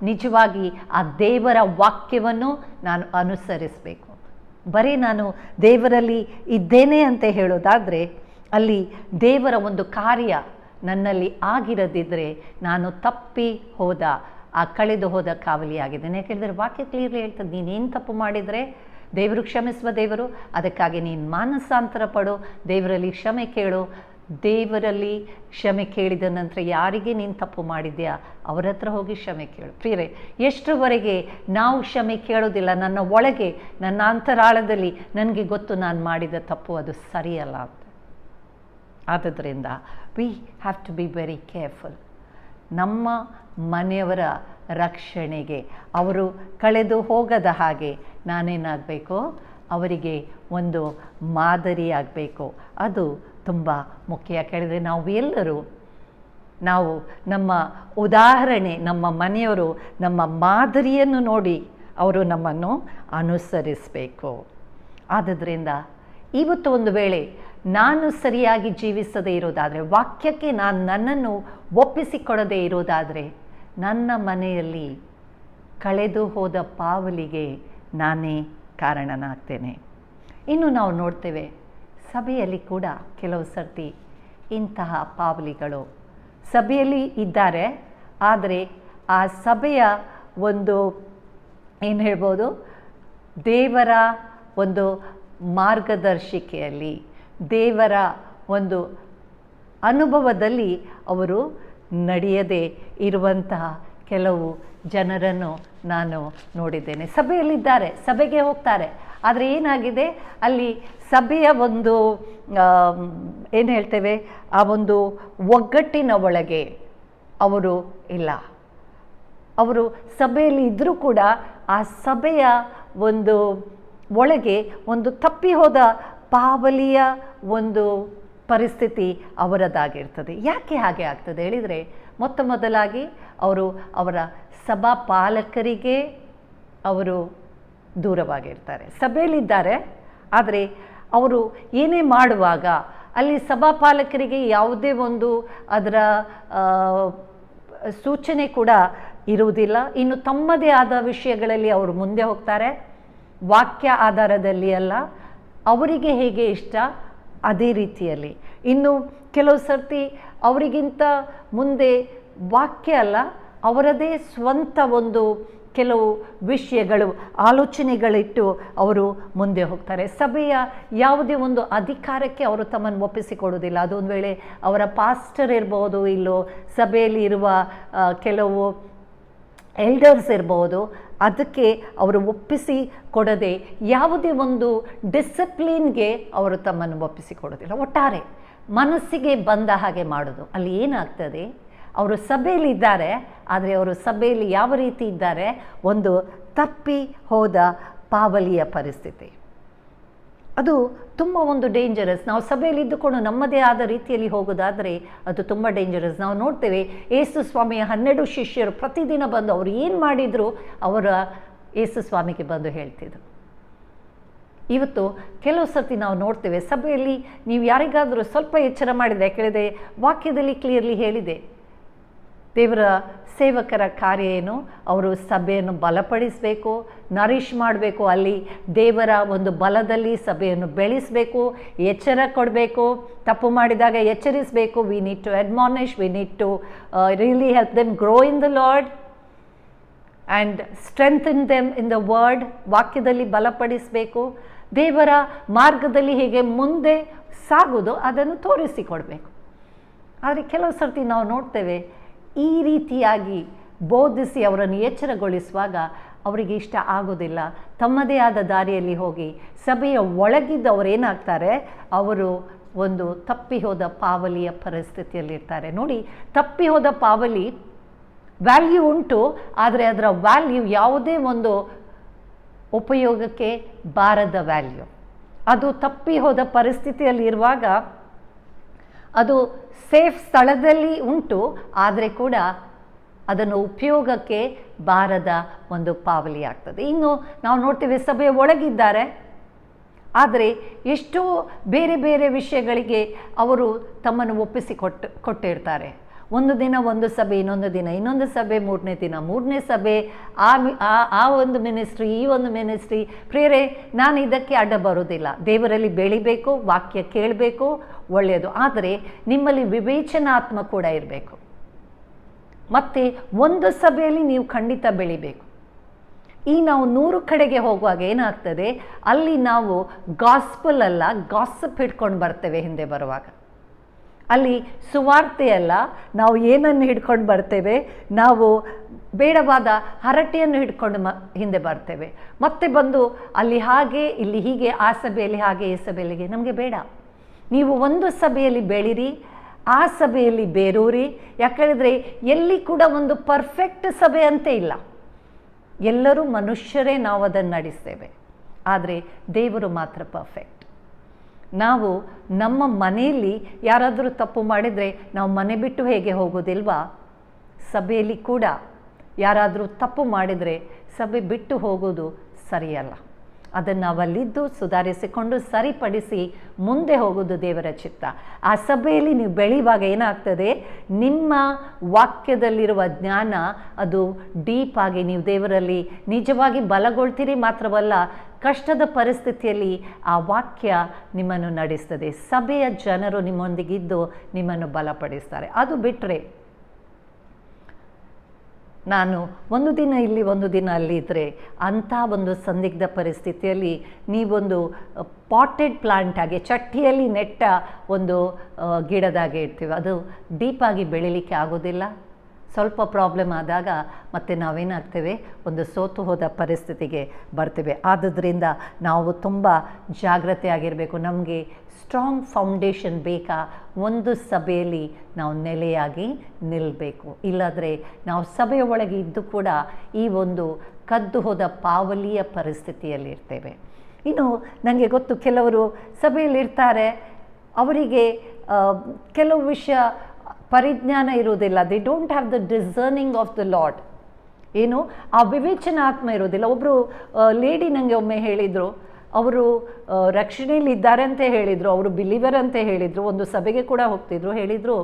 ನಿಜವಾಗಿ ಆ ದೇವರ ವಾಕ್ಯವನ್ನು ನಾನು ಅನುಸರಿಸಬೇಕು. ಬರೀ ನಾನು ದೇವರಲ್ಲಿ ಇದ್ದೇನೆ ಅಂತ ಹೇಳೋದಾದರೆ ಅಲ್ಲಿ ದೇವರ ಒಂದು ಕಾರ್ಯ ನನ್ನಲ್ಲಿ ಆಗಿರದಿದ್ದರೆ ನಾನು ತಪ್ಪಿ ಹೋದ, ಆ ಕಳೆದು ಹೋದ ಕಾವಲಿಯಾಗಿದ್ದೇನೆ. ಯಾಕೆಂದರೆ ವಾಕ್ಯ ಕ್ಲಿಯರ್ಲಿ ಹೇಳ್ತದೆ, ನೀನೇನು ತಪ್ಪು ಮಾಡಿದರೆ ದೇವರು ಕ್ಷಮಿಸುವ ದೇವರು, ಅದಕ್ಕಾಗಿ ನೀನು ಮಾನಸಾಂತರ ಪಡು, ದೇವರಲ್ಲಿ ಕ್ಷಮೆ ಕೇಳು. ದೇವರಲ್ಲಿ ಕ್ಷಮೆ ಕೇಳಿದ ನಂತರ ಯಾರಿಗೆ ನೀನು ತಪ್ಪು ಮಾಡಿದ್ಯಾ ಅವರ ಹತ್ರ ಹೋಗಿ ಕ್ಷಮೆ ಕೇಳು. ಪ್ರಿಯರೇ, ಎಷ್ಟರವರೆಗೆ ನಾವು ಕ್ಷಮೆ ಕೇಳೋದಿಲ್ಲ, ನನ್ನ ಒಳಗೆ ನನ್ನ ಅಂತರಾಳದಲ್ಲಿ ನನಗೆ ಗೊತ್ತು ನಾನು ಮಾಡಿದ ತಪ್ಪು ಅದು ಸರಿಯಲ್ಲ ಅಂತ. ಆದ್ದರಿಂದ we have to be very careful. ನಮ್ಮ ಮನೆಯವರ ರಕ್ಷಣೆಗೆ, ಅವರು ಕಳೆದು ಹೋಗದ ಹಾಗೆ ನಾನೇನಾಗಬೇಕು? ಅವರಿಗೆ ಒಂದು ಮಾದರಿಯಾಗಬೇಕು. ಅದು ತುಂಬ ಮುಖ್ಯ. ಕೇಳಿದರೆ ನಾವು ಎಲ್ಲರೂ ನಮ್ಮ ಉದಾಹರಣೆ, ನಮ್ಮ ಮನೆಯವರು ನಮ್ಮ ಮಾದರಿಯನ್ನು ನೋಡಿ ಅವರು ನಮ್ಮನ್ನು ಅನುಸರಿಸಬೇಕು. ಆದುದರಿಂದ ಇವತ್ತು ಒಂದು ವೇಳೆ ನಾನು ಸರಿಯಾಗಿ ಜೀವಿಸದೇ ಇರೋದಾದರೆ, ವಾಕ್ಯಕ್ಕೆ ನಾನು ನನ್ನನ್ನು ಒಪ್ಪಿಸಿಕೊಡದೇ ಇರೋದಾದರೆ, ನನ್ನ ಮನೆಯಲ್ಲಿ ಕಳೆದು ಹೋದ ಪಾವಲಿಗೆ ನಾನೇ ಕಾರಣನಾಗ್ತೇನೆ. ಇನ್ನು ನಾವು ನೋಡ್ತೇವೆ ಸಭೆಯಲ್ಲಿ ಕೂಡ ಕೆಲವು ಸರ್ತಿ ಇಂತಹ ಪಾವಲಿಗಳು ಸಭೆಯಲ್ಲಿ ಇದ್ದಾರೆ. ಆದರೆ ಆ ಸಭೆಯ ಒಂದು ಏನು ಹೇಳ್ಬೋದು, ದೇವರ ಒಂದು ಮಾರ್ಗದರ್ಶಿಕೆಯಲ್ಲಿ, ದೇವರ ಒಂದು ಅನುಭವದಲ್ಲಿ ಅವರು ನಡೆಯದೇ ಇರುವಂತಹ ಕೆಲವು ಜನರನ್ನು ನಾನು ನೋಡಿದ್ದೇನೆ. ಸಭೆಯಲ್ಲಿದ್ದಾರೆ, ಸಭೆಗೆ ಹೋಗ್ತಾರೆ, ಆದರೆ ಏನಾಗಿದೆ ಅಲ್ಲಿ ಸಭೆಯ ಒಂದು ಏನು ಹೇಳ್ತೇವೆ, ಆ ಒಂದು ಒಗ್ಗಟ್ಟಿನ ಒಳಗೆ ಅವರು ಇಲ್ಲ. ಅವರು ಸಭೆಯಲ್ಲಿ ಇದ್ದರೂ ಕೂಡ ಆ ಸಭೆಯ ಒಂದು ಒಳಗೆ ಒಂದು ತಪ್ಪಿ ಹೋದ ಪಾವಲಿಯ ಒಂದು ಪರಿಸ್ಥಿತಿ ಅವರದ್ದಾಗಿರ್ತದೆ. ಯಾಕೆ ಹಾಗೆ ಆಗ್ತದೆ ಹೇಳಿದರೆ, ಮೊತ್ತ ಮೊದಲಾಗಿ ಅವರು ಅವರ ಸಭಾ ಪಾಲಕರಿಗೆ ಅವರು ದೂರವಾಗಿರ್ತಾರೆ. ಸಭೆಯಲ್ಲಿದ್ದಾರೆ, ಆದರೆ ಅವರು ಏನೇ ಮಾಡುವಾಗ ಅಲ್ಲಿ ಸಭಾಪಾಲಕರಿಗೆ ಯಾವುದೇ ಒಂದು ಅದರ ಸೂಚನೆ ಕೂಡ ಇರುವುದಿಲ್ಲ. ಇನ್ನು ತಮ್ಮದೇ ಆದ ವಿಷಯಗಳಲ್ಲಿ ಅವರು ಮುಂದೆ ಹೋಗ್ತಾರೆ, ವಾಕ್ಯ ಆಧಾರದಲ್ಲಿ ಅಲ್ಲ, ಅವರಿಗೆ ಹೇಗೆ ಇಷ್ಟ ಅದೇ ರೀತಿಯಲ್ಲಿ. ಇನ್ನು ಕೆಲವು ಸರ್ತಿ ಅವರಿಗಿಂತ ಮುಂದೆ ವಾಕ್ಯ ಅಲ್ಲ, ಅವರದೇ ಸ್ವಂತ ಒಂದು ಕೆಲವು ವಿಷಯಗಳು ಆಲೋಚನೆಗಳಿಟ್ಟು ಅವರು ಮುಂದೆ ಹೋಗ್ತಾರೆ. ಸಭೆಯ ಯಾವುದೇ ಒಂದು ಅಧಿಕಾರಕ್ಕೆ ಅವರು ತಮ್ಮನ್ನು ಒಪ್ಪಿಸಿಕೊಡೋದಿಲ್ಲ. ಅದೊಂದು ವೇಳೆ ಅವರ ಪಾಸ್ಟರ್ ಇರ್ಬೋದು, ಇಲ್ಲೋ ಸಭೆಯಲ್ಲಿ ಇರುವ ಕೆಲವು ಎಲ್ಡರ್ಸ್ ಇರ್ಬೋದು, ಅದಕ್ಕೆ ಅವರು ಒಪ್ಪಿಸಿ ಕೊಡದೆ ಯಾವುದೇ ಒಂದು ಡಿಸಿಪ್ಲಿನ್ಗೆ ಅವರು ತಮ್ಮನ್ನು ಒಪ್ಪಿಸಿಕೊಡೋದಿಲ್ಲ. ಒಟ್ಟಾರೆ ಮನಸ್ಸಿಗೆ ಬಂದ ಹಾಗೆ ಮಾಡೋದು. ಅಲ್ಲಿ ಏನಾಗ್ತದೆ, ಅವರು ಸಭೆಯಲ್ಲಿ ಇದ್ದಾರೆ, ಆದರೆ ಅವರು ಸಭೆಯಲ್ಲಿ ಯಾವ ರೀತಿ ಇದ್ದಾರೆ, ಒಂದು ತಪ್ಪಿ ಹೋದ ಪಾವಲಿಯ ಪರಿಸ್ಥಿತಿ. ಅದು ತುಂಬ ಒಂದು ಡೇಂಜರಸ್. ನಾವು ಸಭೆಯಲ್ಲಿ ಇದ್ದುಕೊಂಡು ನಮ್ಮದೇ ಆದ ರೀತಿಯಲ್ಲಿ ಹೋಗೋದಾದರೆ ಅದು ತುಂಬ ಡೇಂಜರಸ್. ನಾವು ನೋಡ್ತೇವೆ, ಯೇಸು ಸ್ವಾಮಿಯ 12 ಶಿಷ್ಯರು ಪ್ರತಿದಿನ ಬಂದು ಅವರು ಏನು ಮಾಡಿದ್ರು ಅವರ ಯೇಸು ಸ್ವಾಮಿಗೆ ಬಂದು ಹೇಳ್ತಿದ್ರು. ಇವತ್ತು ಕೆಲವು ಸರ್ತಿ ನಾವು ನೋಡ್ತೇವೆ, ಸಭೆಯಲ್ಲಿ ನೀವು ಯಾರಿಗಾದರೂ ಸ್ವಲ್ಪ ಎಚ್ಚರ ಮಾಡಿದರೆ, ಕೇಳಿದೆ ವಾಕ್ಯದಲ್ಲಿ ಕ್ಲಿಯರ್ಲಿ ಹೇಳಿದೆ, ದೇವರ ಸೇವಕರ ಕಾರ್ಯ ಏನು, ಅವರು ಸಭೆಯನ್ನು ಬಲಪಡಿಸಬೇಕು, ನರಿಷ್ ಮಾಡಬೇಕು, ಅಲ್ಲಿ ದೇವರ ಒಂದು ಬಲದಲ್ಲಿ ಸಭೆಯನ್ನು ಬೆಳೆಸಬೇಕು, ಎಚ್ಚರ ಕೊಡಬೇಕು, ತಪ್ಪು ಮಾಡಿದಾಗ ಎಚ್ಚರಿಸಬೇಕು. We need to admonish, we need to really help them grow in the Lord and strengthen them in the word. ವಾಕ್ಯದಲ್ಲಿ ಬಲಪಡಿಸಬೇಕು, ದೇವರ ಮಾರ್ಗದಲ್ಲಿ ಹೇಗೆ ಮುಂದೆ ಸಾಗೋದು ಅದನ್ನು ತೋರಿಸಿಕೊಡಬೇಕು. ಆದರೆ ಕೆಲವು ಸರ್ತಿ ನಾವು ನೋಡ್ತೇವೆ, ಈ ರೀತಿಯಾಗಿ ಬೋಧಿಸಿ ಅವರನ್ನು ಎಚ್ಚರಗೊಳಿಸುವಾಗ ಅವರಿಗೆ ಇಷ್ಟ ಆಗೋದಿಲ್ಲ. ತಮ್ಮದೇ ಆದ ದಾರಿಯಲ್ಲಿ ಹೋಗಿ ಸಭೆಯ ಒಳಗಿದ್ದವರು ಏನಾಗ್ತಾರೆ, ಅವರು ಒಂದು ತಪ್ಪಿ ಹೋದ ಪಾವಲಿಯ ಪರಿಸ್ಥಿತಿಯಲ್ಲಿರ್ತಾರೆ. ನೋಡಿ, ತಪ್ಪಿ ಹೋದ ಪಾವಲಿ ವ್ಯಾಲ್ಯೂ ಉಂಟು, ಆದರೆ ಅದರ ವ್ಯಾಲ್ಯೂ ಯಾವುದೇ ಒಂದು ಉಪಯೋಗಕ್ಕೆ ಬಾರದ ವ್ಯಾಲ್ಯೂ. ಅದು ತಪ್ಪಿ ಹೋದ ಪರಿಸ್ಥಿತಿಯಲ್ಲಿರುವಾಗ ಅದು ಸೇಫ್ ಸ್ಥಳದಲ್ಲಿ ಉಂಟು, ಆದರೆ ಕೂಡ ಅದನ್ನು ಉಪಯೋಗಕ್ಕೆ ಬಾರದ ಒಂದು ಪಾವಲಿ ಆಗ್ತದೆ. ಇನ್ನು ನಾವು ನೋಡ್ತೇವೆ, ಸಭೆಯ ಒಳಗಿದ್ದಾರೆ, ಆದರೆ ಎಷ್ಟೋ ಬೇರೆ ಬೇರೆ ವಿಷಯಗಳಿಗೆ ಅವರು ತಮ್ಮನ್ನು ಕೊಟ್ಟಿರ್ತಾರೆ. ಒಂದು ದಿನ ಒಂದು ಸಭೆ, ಇನ್ನೊಂದು ದಿನ ಇನ್ನೊಂದು ಸಭೆ, ಮೂರನೇ ದಿನ ಮೂರನೇ ಸಭೆ, ಆ ಒಂದು ಮಿನಿಸ್ಟ್ರಿ, ಈ ಒಂದು ಮಿನಿಸ್ಟ್ರಿ. ಪ್ರಿಯರೇ, ನಾನು ಇದಕ್ಕೆ ಅಡ್ಡ ಬರೋದಿಲ್ಲ. ದೇವರಲ್ಲಿ ಬೆಳಿಬೇಕು, ವಾಕ್ಯ ಕೇಳಬೇಕು, ಒಳ್ಳೆಯದು. ಆದರೆ ನಿಮ್ಮಲ್ಲಿ ವಿವೇಚನಾತ್ಮ ಕೂಡ ಇರಬೇಕು. ಮತ್ತು ಒಂದು ಸಭೆಯಲ್ಲಿ ನೀವು ಖಂಡಿತ ಬೆಳಿಬೇಕು. ನಾವು 100 ಕಡೆಗೆ ಹೋಗುವಾಗ ಏನಾಗ್ತದೆ, ಅಲ್ಲಿ ನಾವು ಗಾಸ್ಪಲ್ ಅಲ್ಲ, ಗಾಸಿಪ್ ಹಿಡ್ಕೊಂಡು ಬರ್ತೇವೆ ಹಿಂದೆ ಬರುವಾಗ. ಅಲ್ಲಿ ಸುವಾರ್ತೆಯಲ್ಲ, ನಾವು ಏನನ್ನು ಹಿಡ್ಕೊಂಡು ಬರ್ತೇವೆ, ನಾವು ಬೇಡವಾದ ಹರಟೆಯನ್ನು ಹಿಡ್ಕೊಂಡು ಹಿಂದೆ ಬರ್ತೇವೆ. ಮತ್ತೆ ಬಂದು ಅಲ್ಲಿ ಹಾಗೆ, ಇಲ್ಲಿ ಹೀಗೆ, ಆ ಸಭೆಯಲ್ಲಿ ಹಾಗೆ, ಈ ಸಭೆಯಲ್ಲಿಗೆ. ನಮಗೆ ಬೇಡ. ನೀವು ಒಂದು ಸಭೆಯಲ್ಲಿ ಬೆಳೀರಿ, ಆ ಸಭೆಯಲ್ಲಿ ಬೇರೂರಿ. ಯಾಕಂದರೆ ಎಲ್ಲಿ ಕೂಡ ಒಂದು ಪರ್ಫೆಕ್ಟ್ ಸಭೆ ಅಂತ ಇಲ್ಲ. ಎಲ್ಲರೂ ಮನುಷ್ಯರೇ, ನಾವು ಅದನ್ನು ನಡೆಸ್ತೇವೆ. ಆದರೆ ದೇವರು ಮಾತ್ರ ಪರ್ಫೆಕ್ಟ್. ನಾವು ನಮ್ಮ ಮನೆಯಲ್ಲಿ ಯಾರಾದರೂ ತಪ್ಪು ಮಾಡಿದರೆ ನಾವು ಮನೆ ಬಿಟ್ಟು ಹೇಗೆ ಹೋಗೋದಿಲ್ವಾ, ಸಭೆಯಲ್ಲಿ ಕೂಡ ಯಾರಾದರೂ ತಪ್ಪು ಮಾಡಿದರೆ ಸಭೆ ಬಿಟ್ಟು ಹೋಗೋದು ಸರಿಯಲ್ಲ. ಅದನ್ನು ನಾವಲ್ಲಿದ್ದು ಸುಧಾರಿಸಿಕೊಂಡು ಸರಿಪಡಿಸಿ ಮುಂದೆ ಹೋಗೋದು ದೇವರ ಚಿತ್ತ. ಆ ಸಭೆಯಲ್ಲಿ ನೀವು ಬೆಳೆಯುವಾಗ ಏನಾಗ್ತದೆ, ನಿಮ್ಮ ವಾಕ್ಯದಲ್ಲಿರುವ ಜ್ಞಾನ ಅದು ಡೀಪ್ ಆಗಿ ನೀವು ದೇವರಲ್ಲಿ ನಿಜವಾಗಿ ಬಲಗೊಳ್ತೀರಿ. ಮಾತ್ರವಲ್ಲ, ಕಷ್ಟದ ಪರಿಸ್ಥಿತಿಯಲ್ಲಿ ಆ ವಾಕ್ಯ ನಿಮ್ಮನ್ನು ನಡೆಸ್ತದೆ. ಸಭೆಯ ಜನರು ನಿಮ್ಮೊಂದಿಗಿದ್ದು ನಿಮ್ಮನ್ನು ಬಲಪಡಿಸ್ತಾರೆ. ಅದು ಬಿಟ್ಟರೆ ನಾನು ಒಂದು ದಿನ ಇಲ್ಲಿ ಒಂದು ದಿನ ಅಲ್ಲಿ ಇದ್ದರೆ ಅಂಥ ಒಂದು ಸಂದಿಗ್ಧ ಪರಿಸ್ಥಿತಿಯಲ್ಲಿ ನೀವೊಂದು ಪಾಟೆಡ್ ಪ್ಲಾಂಟ್ ಆಗಿ ಚಟ್ಟಿಯಲ್ಲಿ ನೆಟ್ಟ ಒಂದು ಗಿಡದಾಗೆ ಇರ್ತೀವಿ. ಅದು ಡೀಪಾಗಿ ಬೆಳೀಲಿಕ್ಕೆ ಆಗೋದಿಲ್ಲ. ಸ್ವಲ್ಪ ಪ್ರಾಬ್ಲಮ್ ಆದಾಗ ಮತ್ತೆ ನಾವೇನಾಗ್ತೇವೆ, ಒಂದು ಸೋತು ಹೋದ ಪರಿಸ್ಥಿತಿಗೆ ಬರ್ತೇವೆ. ಆದುದರಿಂದ ನಾವು ತುಂಬ ಜಾಗ್ರತೆಯಾಗಿರಬೇಕು. ನಮಗೆ ಸ್ಟ್ರಾಂಗ್ ಫೌಂಡೇಶನ್ ಬೇಕಾ? ಒಂದು ಸಭೆಯಲ್ಲಿ ನಾವು ನೆಲೆಯಾಗಿ ನಿಲ್ಲಬೇಕು. ಇಲ್ಲದ್ರೆ ನಾವು ಸಭೆಯ ಒಳಗೆ ಇದ್ದು ಕೂಡ ಈ ಒಂದು ಕದ್ದು ಹೋದ ಪಾವಲಿಯ ಪರಿಸ್ಥಿತಿಯಲ್ಲಿ ಇರ್ತೇವೆ. ಇನ್ನು ನನಗೆ ಗೊತ್ತು, ಕೆಲವರು ಸಭೆಯಲ್ಲಿರ್ತಾರೆ, ಅವರಿಗೆ ಕೆಲವು ವಿಷಯ ಪರಿಜ್ಞಾನ ಇರುವುದಿಲ್ಲ. They don't have the discerning of the Lord. ಏನು, ಆ ವಿವೇಚನಾತ್ಮ ಇರೋದಿಲ್ಲ. ಒಬ್ಬರು ಲೇಡಿ ನನಗೆ ಒಮ್ಮೆ ಹೇಳಿದರು, ಅವರು ರಕ್ಷಣೆಯಲ್ಲಿ ಇದ್ದಾರೆ ಅಂತ ಹೇಳಿದರು, ಅವರು ಬಿಲೀವರ್ ಅಂತ ಹೇಳಿದರು, ಒಂದು ಸಭೆಗೆ ಕೂಡ ಹೋಗ್ತಿದ್ರು. ಹೇಳಿದರು,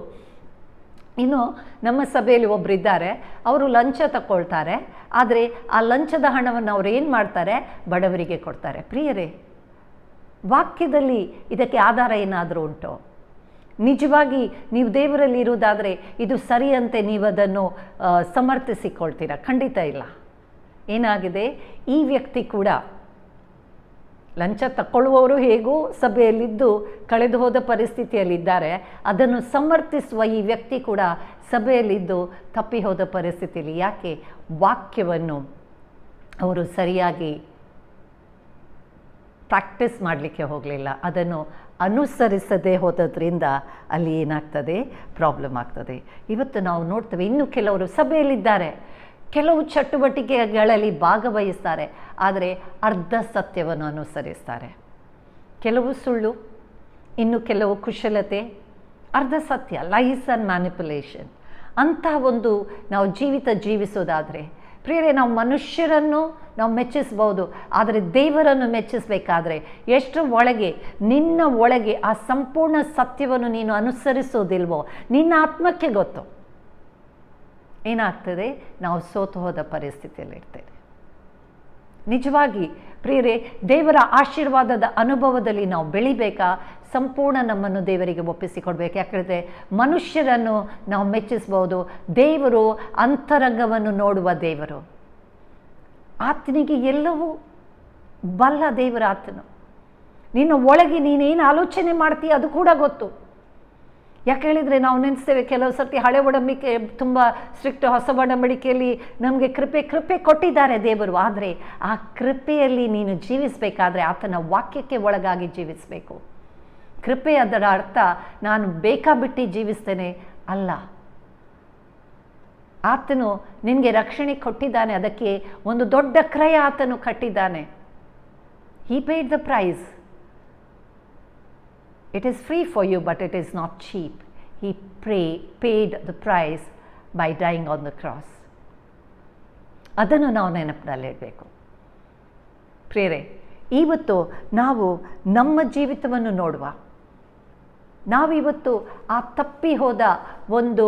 ಇನ್ನು ನಮ್ಮ ಸಭೆಯಲ್ಲಿ ಒಬ್ಬರಿದ್ದಾರೆ, ಅವರು ಲಂಚ ತಗೊಳ್ತಾರೆ, ಆದರೆ ಆ ಲಂಚದ ಹಣವನ್ನು ಅವ್ರು ಏನು ಮಾಡ್ತಾರೆ, ಬಡವರಿಗೆ ಕೊಡ್ತಾರೆ. ಪ್ರಿಯರೇ, ವಾಕ್ಯದಲ್ಲಿ ಇದಕ್ಕೆ ಆಧಾರ ಏನಾದರೂ ಉಂಟು? ನಿಜವಾಗಿ ನೀವು ದೇವರಲ್ಲಿ ಇರುವುದಾದರೆ ಇದು ಸರಿಯಂತೆ ನೀವು ಅದನ್ನು ಸಮರ್ಥಿಸಿಕೊಳ್ತೀರಾ? ಖಂಡಿತ ಇಲ್ಲ. ಏನಾಗಿದೆ, ಈ ವ್ಯಕ್ತಿ ಕೂಡ ಲಂಚ ತಗೊಳ್ಳುವವರು ಹೇಗೂ ಸಭೆಯಲ್ಲಿದ್ದು ಕಳೆದು ಹೋದ ಪರಿಸ್ಥಿತಿಯಲ್ಲಿದ್ದಾರೆ, ಅದನ್ನು ಸಮರ್ಥಿಸುವ ಈ ವ್ಯಕ್ತಿ ಕೂಡ ಸಭೆಯಲ್ಲಿದ್ದು ತಪ್ಪಿ ಹೋದ ಪರಿಸ್ಥಿತಿಯಲ್ಲಿ. ಯಾಕೆ? ವಾಕ್ಯವನ್ನು ಅವರು ಸರಿಯಾಗಿ ಪ್ರಾಕ್ಟೀಸ್ ಮಾಡಲಿಕ್ಕೆ ಹೋಗಲಿಲ್ಲ. ಅದನ್ನು ಅನುಸರಿಸದೇ ಹೋದ್ರಿಂದ ಅಲ್ಲಿ ಏನಾಗ್ತದೆ, ಪ್ರಾಬ್ಲಮ್ ಆಗ್ತದೆ. ಇವತ್ತು ನಾವು ನೋಡ್ತೇವೆ, ಇನ್ನು ಕೆಲವರು ಸಭೆಯಲ್ಲಿದ್ದಾರೆ, ಕೆಲವು ಚಟುವಟಿಕೆಗಳಲ್ಲಿ ಭಾಗವಹಿಸ್ತಾರೆ, ಆದರೆ ಅರ್ಧ ಸತ್ಯವನ್ನು ಅನುಸರಿಸ್ತಾರೆ. ಕೆಲವು ಸುಳ್ಳು, ಇನ್ನು ಕೆಲವು ಕುಶಲತೆ, ಅರ್ಧ ಸತ್ಯ, ಲೈಸ್ ಆ್ಯಂಡ್ ಮ್ಯಾನಿಪುಲೇಷನ್. ಅಂಥ ಒಂದು ನಾವು ಜೀವಿಸೋದಾದರೆ ಪ್ರಿಯರೇ, ನಾವು ಮನುಷ್ಯರನ್ನು ನಾವು ಮೆಚ್ಚಿಸ್ಬೋದು, ಆದರೆ ದೇವರನ್ನು ಮೆಚ್ಚಿಸಬೇಕಾದ್ರೆ ಎಷ್ಟರ ಒಳಗೆ, ನಿನ್ನ ಒಳಗೆ ಆ ಸಂಪೂರ್ಣ ಸತ್ಯವನ್ನು ನೀನು ಅನುಸರಿಸೋದಿಲ್ವೋ ನಿನ್ನ ಆತ್ಮಕ್ಕೆ ಗೊತ್ತು. ಏನಾಗ್ತದೆ, ನಾವು ಸೋತು ಹೋದ ಪರಿಸ್ಥಿತಿಯಲ್ಲಿರ್ತೇವೆ. ನಿಜವಾಗಿ ಪ್ರಿಯರೇ, ದೇವರ ಆಶೀರ್ವಾದದ ಅನುಭವದಲ್ಲಿ ನಾವು ಬೆಳಿಬೇಕಾ? ಸಂಪೂರ್ಣ ನಮ್ಮನ್ನು ದೇವರಿಗೆ ಒಪ್ಪಿಸಿಕೊಡ್ಬೇಕು. ಯಾಕಂದರೆ ಮನುಷ್ಯರನ್ನು ನಾವು ಮೆಚ್ಚಿಸ್ಬೋದು, ದೇವರು ಅಂತರಂಗವನ್ನು ನೋಡುವ ದೇವರು. ಆತನಿಗೆ ಎಲ್ಲವೂ ಬಲ್ಲ ದೇವರ ಆತನು. ನಿನ್ನ ಒಳಗೆ ನೀನೇನು ಆಲೋಚನೆ ಮಾಡ್ತೀಯ ಅದು ಕೂಡ ಗೊತ್ತು. ಯಾಕೆ ಹೇಳಿದರೆ, ನಾವು ನೆನೆಸ್ತೇವೆ ಕೆಲವು ಸರ್ತಿ ಹಳೆ ಒಡಂಬಡಿಕೆ ತುಂಬ ಸ್ಟ್ರಿಕ್ಟ್, ಹೊಸ ಒಡಂಬಡಿಕೆಯಲ್ಲಿ ನಮಗೆ ಕೃಪೆ ಕೊಟ್ಟಿದ್ದಾರೆ ದೇವರು. ಆದರೆ ಆ ಕೃಪೆಯಲ್ಲಿ ನೀನು ಜೀವಿಸಬೇಕಾದ್ರೆ ಆತನ ವಾಕ್ಯಕ್ಕೆ ಒಳಗಾಗಿ ಜೀವಿಸಬೇಕು. ಕೃಪೆ ಅದರ ಅರ್ಥ ನಾನು ಬೇಕಾಬಿಟ್ಟು ಜೀವಿಸ್ತೇನೆ ಅಲ್ಲ. ಆತನು ನಿನಗೆ ರಕ್ಷಣೆ ಕೊಟ್ಟಿದ್ದಾನೆ, ಅದಕ್ಕೆ ಒಂದು ದೊಡ್ಡ ಕ್ರಯ ಆತನು ಕಟ್ಟಿದ್ದಾನೆ. He paid the price. It is free for you, but it is not cheap. He paid the price by dying on the cross. ಅದನ್ನು ನಾವು ನೆನಪಿನಲ್ಲಿಡಬೇಕು. ಪ್ರಿಯರೇ, ಇವತ್ತು ನಾವು ನಮ್ಮ ಜೀವಿತವನ್ನು ನೋಡುವ, ನಾವಿವತ್ತು ಆ ತಪ್ಪಿ ಹೋದ ಒಂದು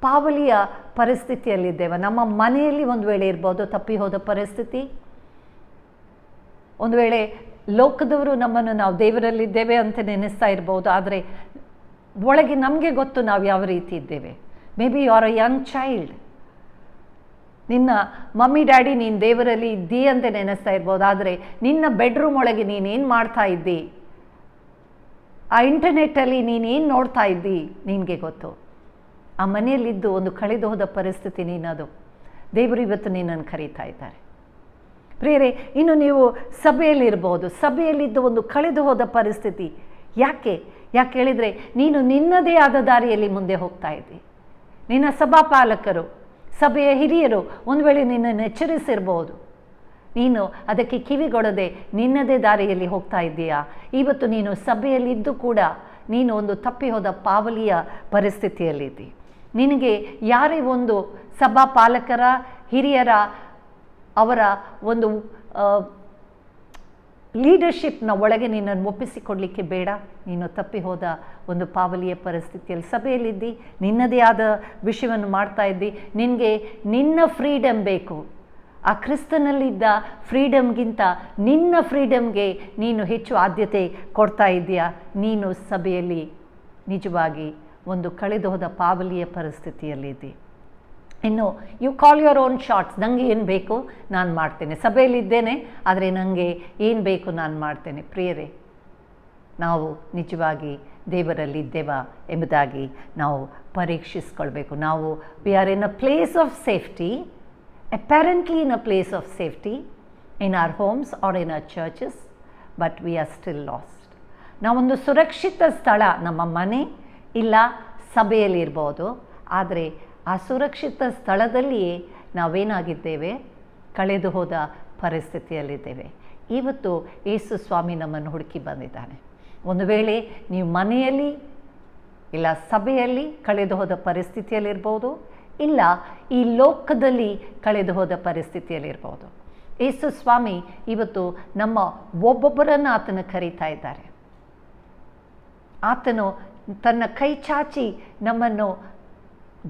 ಪಾವಲಿಯ ಪರಿಸ್ಥಿತಿಯಲ್ಲಿದ್ದೇವೆ. ನಮ್ಮ ಮನೆಯಲ್ಲಿ ಒಂದು ವೇಳೆ ಇರ್ಬೋದು ತಪ್ಪಿ ಹೋದ ಪರಿಸ್ಥಿತಿ, ಒಂದು ವೇಳೆ ಲೋಕದವರು ನಮ್ಮನ್ನು ನಾವು ದೇವರಲ್ಲಿದ್ದೇವೆ ಅಂತ ನೆನೆಸ್ತಾ ಇರ್ಬೋದು, ಆದರೆ ಒಳಗೆ ನಮಗೆ ಗೊತ್ತು ನಾವು ಯಾವ ರೀತಿ ಇದ್ದೇವೆ. Maybe you are a young child, ನಿನ್ನ ಮಮ್ಮಿ ಡ್ಯಾಡಿ ನೀನು ದೇವರಲ್ಲಿ ಇದ್ದೀ ಅಂತ ನೆನೆಸ್ತಾ ಇರ್ಬೋದು, ಆದರೆ ನಿನ್ನ ಬೆಡ್ರೂಮ್ ಒಳಗೆ ನೀನೇನು ಮಾಡ್ತಾ ಇದ್ದಿ, ಆ ಇಂಟರ್ನೆಟ್ಟಲ್ಲಿ ನೀನೇನು ನೋಡ್ತಾ ಇದ್ದಿ ನಿನಗೆ ಗೊತ್ತು. ಆ ಮನೆಯಲ್ಲಿದ್ದು ಒಂದು ಕಳೆದು ಹೋದ ಪರಿಸ್ಥಿತಿ ನೀನದು. ದೇವರು ಇವತ್ತು ನಿನ್ನನ್ನು ಕರೀತಾ ಇದ್ದಾರೆ. ಪ್ರಿಯರೇ, ಇನ್ನು ನೀವು ಸಭೆಯಲ್ಲಿರ್ಬೋದು, ಸಭೆಯಲ್ಲಿದ್ದು ಒಂದು ಕಳೆದು ಹೋದ ಪರಿಸ್ಥಿತಿ. ಯಾಕೆ ಹೇಳಿದರೆ, ನೀನು ನಿನ್ನದೇ ಆದ ದಾರಿಯಲ್ಲಿ ಮುಂದೆ ಹೋಗ್ತಾ ಇದ್ದಿ. ನಿನ್ನ ಸಭಾಪಾಲಕರು, ಸಭೆಯ ಹಿರಿಯರು ಒಂದು ವೇಳೆ ನಿನ್ನನ್ನು ಎಚ್ಚರಿಸಿರ್ಬೋದು, ನೀನು ಅದಕ್ಕೆ ಕಿವಿಗೊಡದೆ ನಿನ್ನದೇ ದಾರಿಯಲ್ಲಿ ಹೋಗ್ತಾ ಇದ್ದೀಯಾ? ಇವತ್ತು ನೀನು ಸಭೆಯಲ್ಲಿದ್ದು ಕೂಡ ನೀನು ಒಂದು ತಪ್ಪಿ ಹೋದ ಪಾವಲಿಯ ಪರಿಸ್ಥಿತಿಯಲ್ಲಿದ್ದಿ. ನಿನಗೆ ಯಾರೇ ಒಂದು ಸಭಾಪಾಲಕರ, ಹಿರಿಯರ, ಅವರ ಒಂದು ಲೀಡರ್ಶಿಪ್ನ ಒಳಗೆ ನಿನ್ನನ್ನು ಒಪ್ಪಿಸಿಕೊಡಲಿಕ್ಕೆ ಬೇಡ. ನೀನು ತಪ್ಪಿ ಹೋದ ಒಂದು ಪಾವಲಿಯ ಪರಿಸ್ಥಿತಿಯಲ್ಲಿ ಸಭೆಯಲ್ಲಿದ್ದಿ, ನಿನ್ನದೇ ಆದ ವಿಷಯವನ್ನು ಮಾಡ್ತಾ ಇದ್ದಿ. ನಿನಗೆ ನಿನ್ನ ಫ್ರೀಡಮ್ ಬೇಕು. ಆ ಕ್ರಿಸ್ತನಲ್ಲಿದ್ದ ಫ್ರೀಡಮ್ಗಿಂತ ನಿನ್ನ ಫ್ರೀಡಮ್ಗೆ ನೀನು ಹೆಚ್ಚು ಆದ್ಯತೆ ಕೊಡ್ತಾ ಇದ್ದೀಯಾ? ನೀನು ಸಭೆಯಲ್ಲಿ ನಿಜವಾಗಿ ಒಂದು ಕಳೆದು ಹೋದ ಪಾವಲಿಯ ಪರಿಸ್ಥಿತಿಯಲ್ಲಿದ್ದಿ. ಇನ್ನು you call your own shots, ನನಗೆ ಏನು ಬೇಕು ನಾನು ಮಾಡ್ತೇನೆ, ಸಭೆಯಲ್ಲಿದ್ದೇನೆ ಆದರೆ ನನಗೆ ಏನು ಬೇಕು ನಾನು ಮಾಡ್ತೇನೆ. ಪ್ರಿಯರೇ, ನಾವು ನಿಜವಾಗಿ ದೇವರಲ್ಲಿದ್ದೇವಾ ಎಂಬುದಾಗಿ ನಾವು ಪರೀಕ್ಷಿಸ್ಕೊಳ್ಬೇಕು. ನಾವು we are in a place of safety, apparently in a place of safety in our homes or in our churches, but we are still lost. ನಾವೊಂದು ಸುರಕ್ಷಿತ ಸ್ಥಳ ನಮ್ಮ ಮನೆ ಇಲ್ಲ ಸಭೆಯಲ್ಲಿ ಇರ್ಬೋದು, ಆದರೆ ಆ ಸುರಕ್ಷಿತ ಸ್ಥಳದಲ್ಲಿಯೇ ನಾವೇನಾಗಿದ್ದೇವೆ, ಕಳೆದು ಹೋದ ಪರಿಸ್ಥಿತಿಯಲ್ಲಿದ್ದೇವೆ. ಇವತ್ತು ಯೇಸು ಸ್ವಾಮಿ ನಮ್ಮನ್ನು ಹುಡುಕಿ ಬಂದಿದ್ದಾನೆ. ಒಂದು ವೇಳೆ ನೀವು ಮನೆಯಲ್ಲಿ ಇಲ್ಲ ಸಭೆಯಲ್ಲಿ ಕಳೆದು ಹೋದ ಪರಿಸ್ಥಿತಿಯಲ್ಲಿರ್ಬೋದು, ಇಲ್ಲ ಈ ಲೋಕದಲ್ಲಿ ಕಳೆದು ಹೋದ ಪರಿಸ್ಥಿತಿಯಲ್ಲಿರ್ಬೋದು, ಯೇಸು ಸ್ವಾಮಿ ಇವತ್ತು ನಮ್ಮ ಒಬ್ಬೊಬ್ಬರನ್ನು ಆತನ ಕರೀತಾ ಇದ್ದಾರೆ. ಆತನು ತನ್ನ ಕೈ ಚಾಚಿ ನಮ್ಮನ್ನು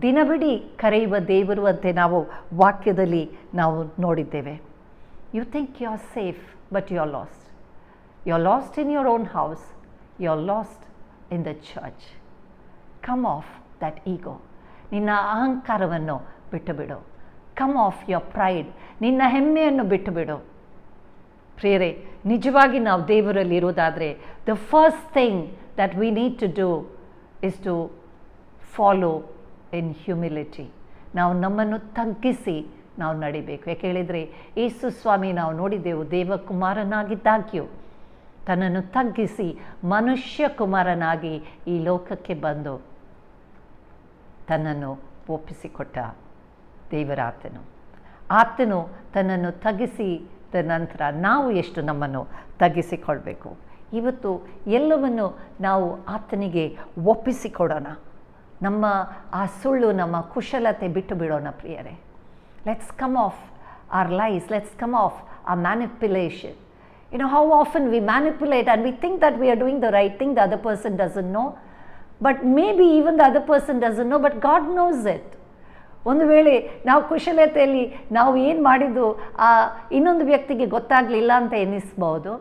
ದಿನವಿಡೀ ಕರೆಯುವ ದೇವರು ಅಂತೆ ನಾವು ವಾಕ್ಯದಲ್ಲಿ ನಾವು ನೋಡಿದ್ದೇವೆ. You think you are safe, but you are lost. You are lost in your own house, you are lost in the church. Come off that ego. ನಿನ್ನ ಅಹಂಕಾರವನ್ನು ಬಿಟ್ಟು ಬಿಡು. Come off your pride. ನಿನ್ನ ಹೆಮ್ಮೆಯನ್ನು ಬಿಟ್ಟು ಬಿಡು. ಪ್ರಿಯರೇ, ನಿಜವಾಗಿ ನಾವು ದೇವರಲ್ಲಿ ಇರೋದಾದರೆ the first thing that we need to do is to follow in humility. ನಾವು ನಮ್ಮನ್ನು ತಗ್ಗಿಸಿ ನಾವು ನಡಿಬೇಕು. ಯಾಕೆ ಹೇಳಿದರೆ ಯೇಸು ಸ್ವಾಮಿ ನಾವು ನೋಡಿದ್ದೆವು, ದೇವಕುಮಾರನಾಗಿದ್ದಾಗ್ಯೂ ತನ್ನನ್ನು ತಗ್ಗಿಸಿ ಮನುಷ್ಯ ಕುಮಾರನಾಗಿ ಈ ಲೋಕಕ್ಕೆ ಬಂದು ತನ್ನನ್ನು ಒಪ್ಪಿಸಿಕೊಟ್ಟ ದೇವರಾತನು. ಆತನು ತನ್ನನ್ನು ತಗ್ಗಿಸಿದ ನಂತರ ನಾವು ಎಷ್ಟು ನಮ್ಮನ್ನು ತಗ್ಗಿಸಿಕೊಳ್ಬೇಕು. ಇವತ್ತು ಎಲ್ಲವನ್ನು ನಾವು ಆತನಿಗೆ ಒಪ್ಪಿಸಿಕೊಡೋಣ. ನಮ್ಮ ಆ ಸುಳ್ಳು, ನಮ್ಮ ಕುಶಲತೆ ಬಿಟ್ಟು ಬಿಡೋಣ ಪ್ರಿಯರೇ. Let's come off our lies, let's come off our manipulation. You know, how often we manipulate and we think that we are doing the right thing, the other person doesn't know. But maybe even the other person doesn't know, but God knows it. ಒಂದು ವೇಳೆ ನಾವು ಕುಶಲತೆಯಲ್ಲಿ ನಾವು ಏನು ಮಾಡಿದ್ದು ಆ ಇನ್ನೊಂದು ವ್ಯಕ್ತಿಗೆ ಗೊತ್ತಾಗಲಿಲ್ಲ ಅಂತ ಎನ್ನಿಸ್ಬೋದು.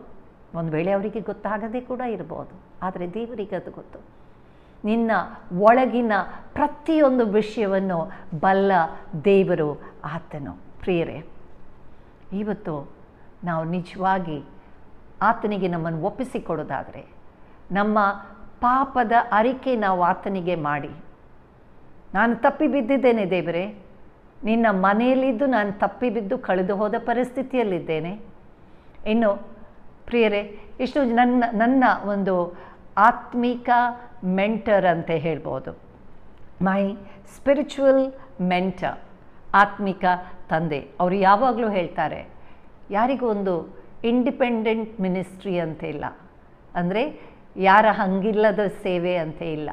ಒಂದು ವೇಳೆ ಅವರಿಗೆ ಗೊತ್ತಾಗದೇ ಕೂಡ ಇರ್ಬೋದು, ಆದರೆ ದೇವರಿಗೆ ಅದು ಗೊತ್ತು. ನಿನ್ನ ಒಳಗಿನ ಪ್ರತಿಯೊಂದು ವಿಷಯವನ್ನು ಬಲ್ಲ ದೇವರು ಆತನು. ಪ್ರಿಯರೇ, ಇವತ್ತು ನಾವು ನಿಜವಾಗಿ ಆತನಿಗೆ ನಮ್ಮನ್ನು ಒಪ್ಪಿಸಿಕೊಡೋದಾದರೆ, ನಮ್ಮ ಪಾಪದ ಅರಿಕೆ ನಾವು ಆತನಿಗೆ ಮಾಡಿ, ನಾನು ತಪ್ಪಿ ಬಿದ್ದಿದ್ದೇನೆ ದೇವರೇ, ನಿನ್ನ ಮನೆಯಲ್ಲಿದ್ದು ನಾನು ತಪ್ಪಿ ಬಿದ್ದು ಕಳೆದು ಹೋದ ಪರಿಸ್ಥಿತಿಯಲ್ಲಿದ್ದೇನೆ. ಇನ್ನು ಪ್ರಿಯರೇ, ಇಷ್ಟು ನನ್ನ ಒಂದು ಆತ್ಮಿಕ ಮೆಂಟರ್ ಅಂತ ಹೇಳ್ಬೋದು, ಮೈ ಸ್ಪಿರಿಚುವಲ್ ಮೆಂಟರ್, ಆತ್ಮಿಕ ತಂದೆ. ಅವರು ಯಾವಾಗಲೂ ಹೇಳ್ತಾರೆ, ಯಾರಿಗೂ ಒಂದು ಇಂಡಿಪೆಂಡೆಂಟ್ ಮಿನಿಸ್ಟ್ರಿ ಅಂತ ಇಲ್ಲ, ಅಂದರೆ ಯಾರ ಹಂಗಿಲ್ಲದ ಸೇವೆ ಅಂತ ಇಲ್ಲ.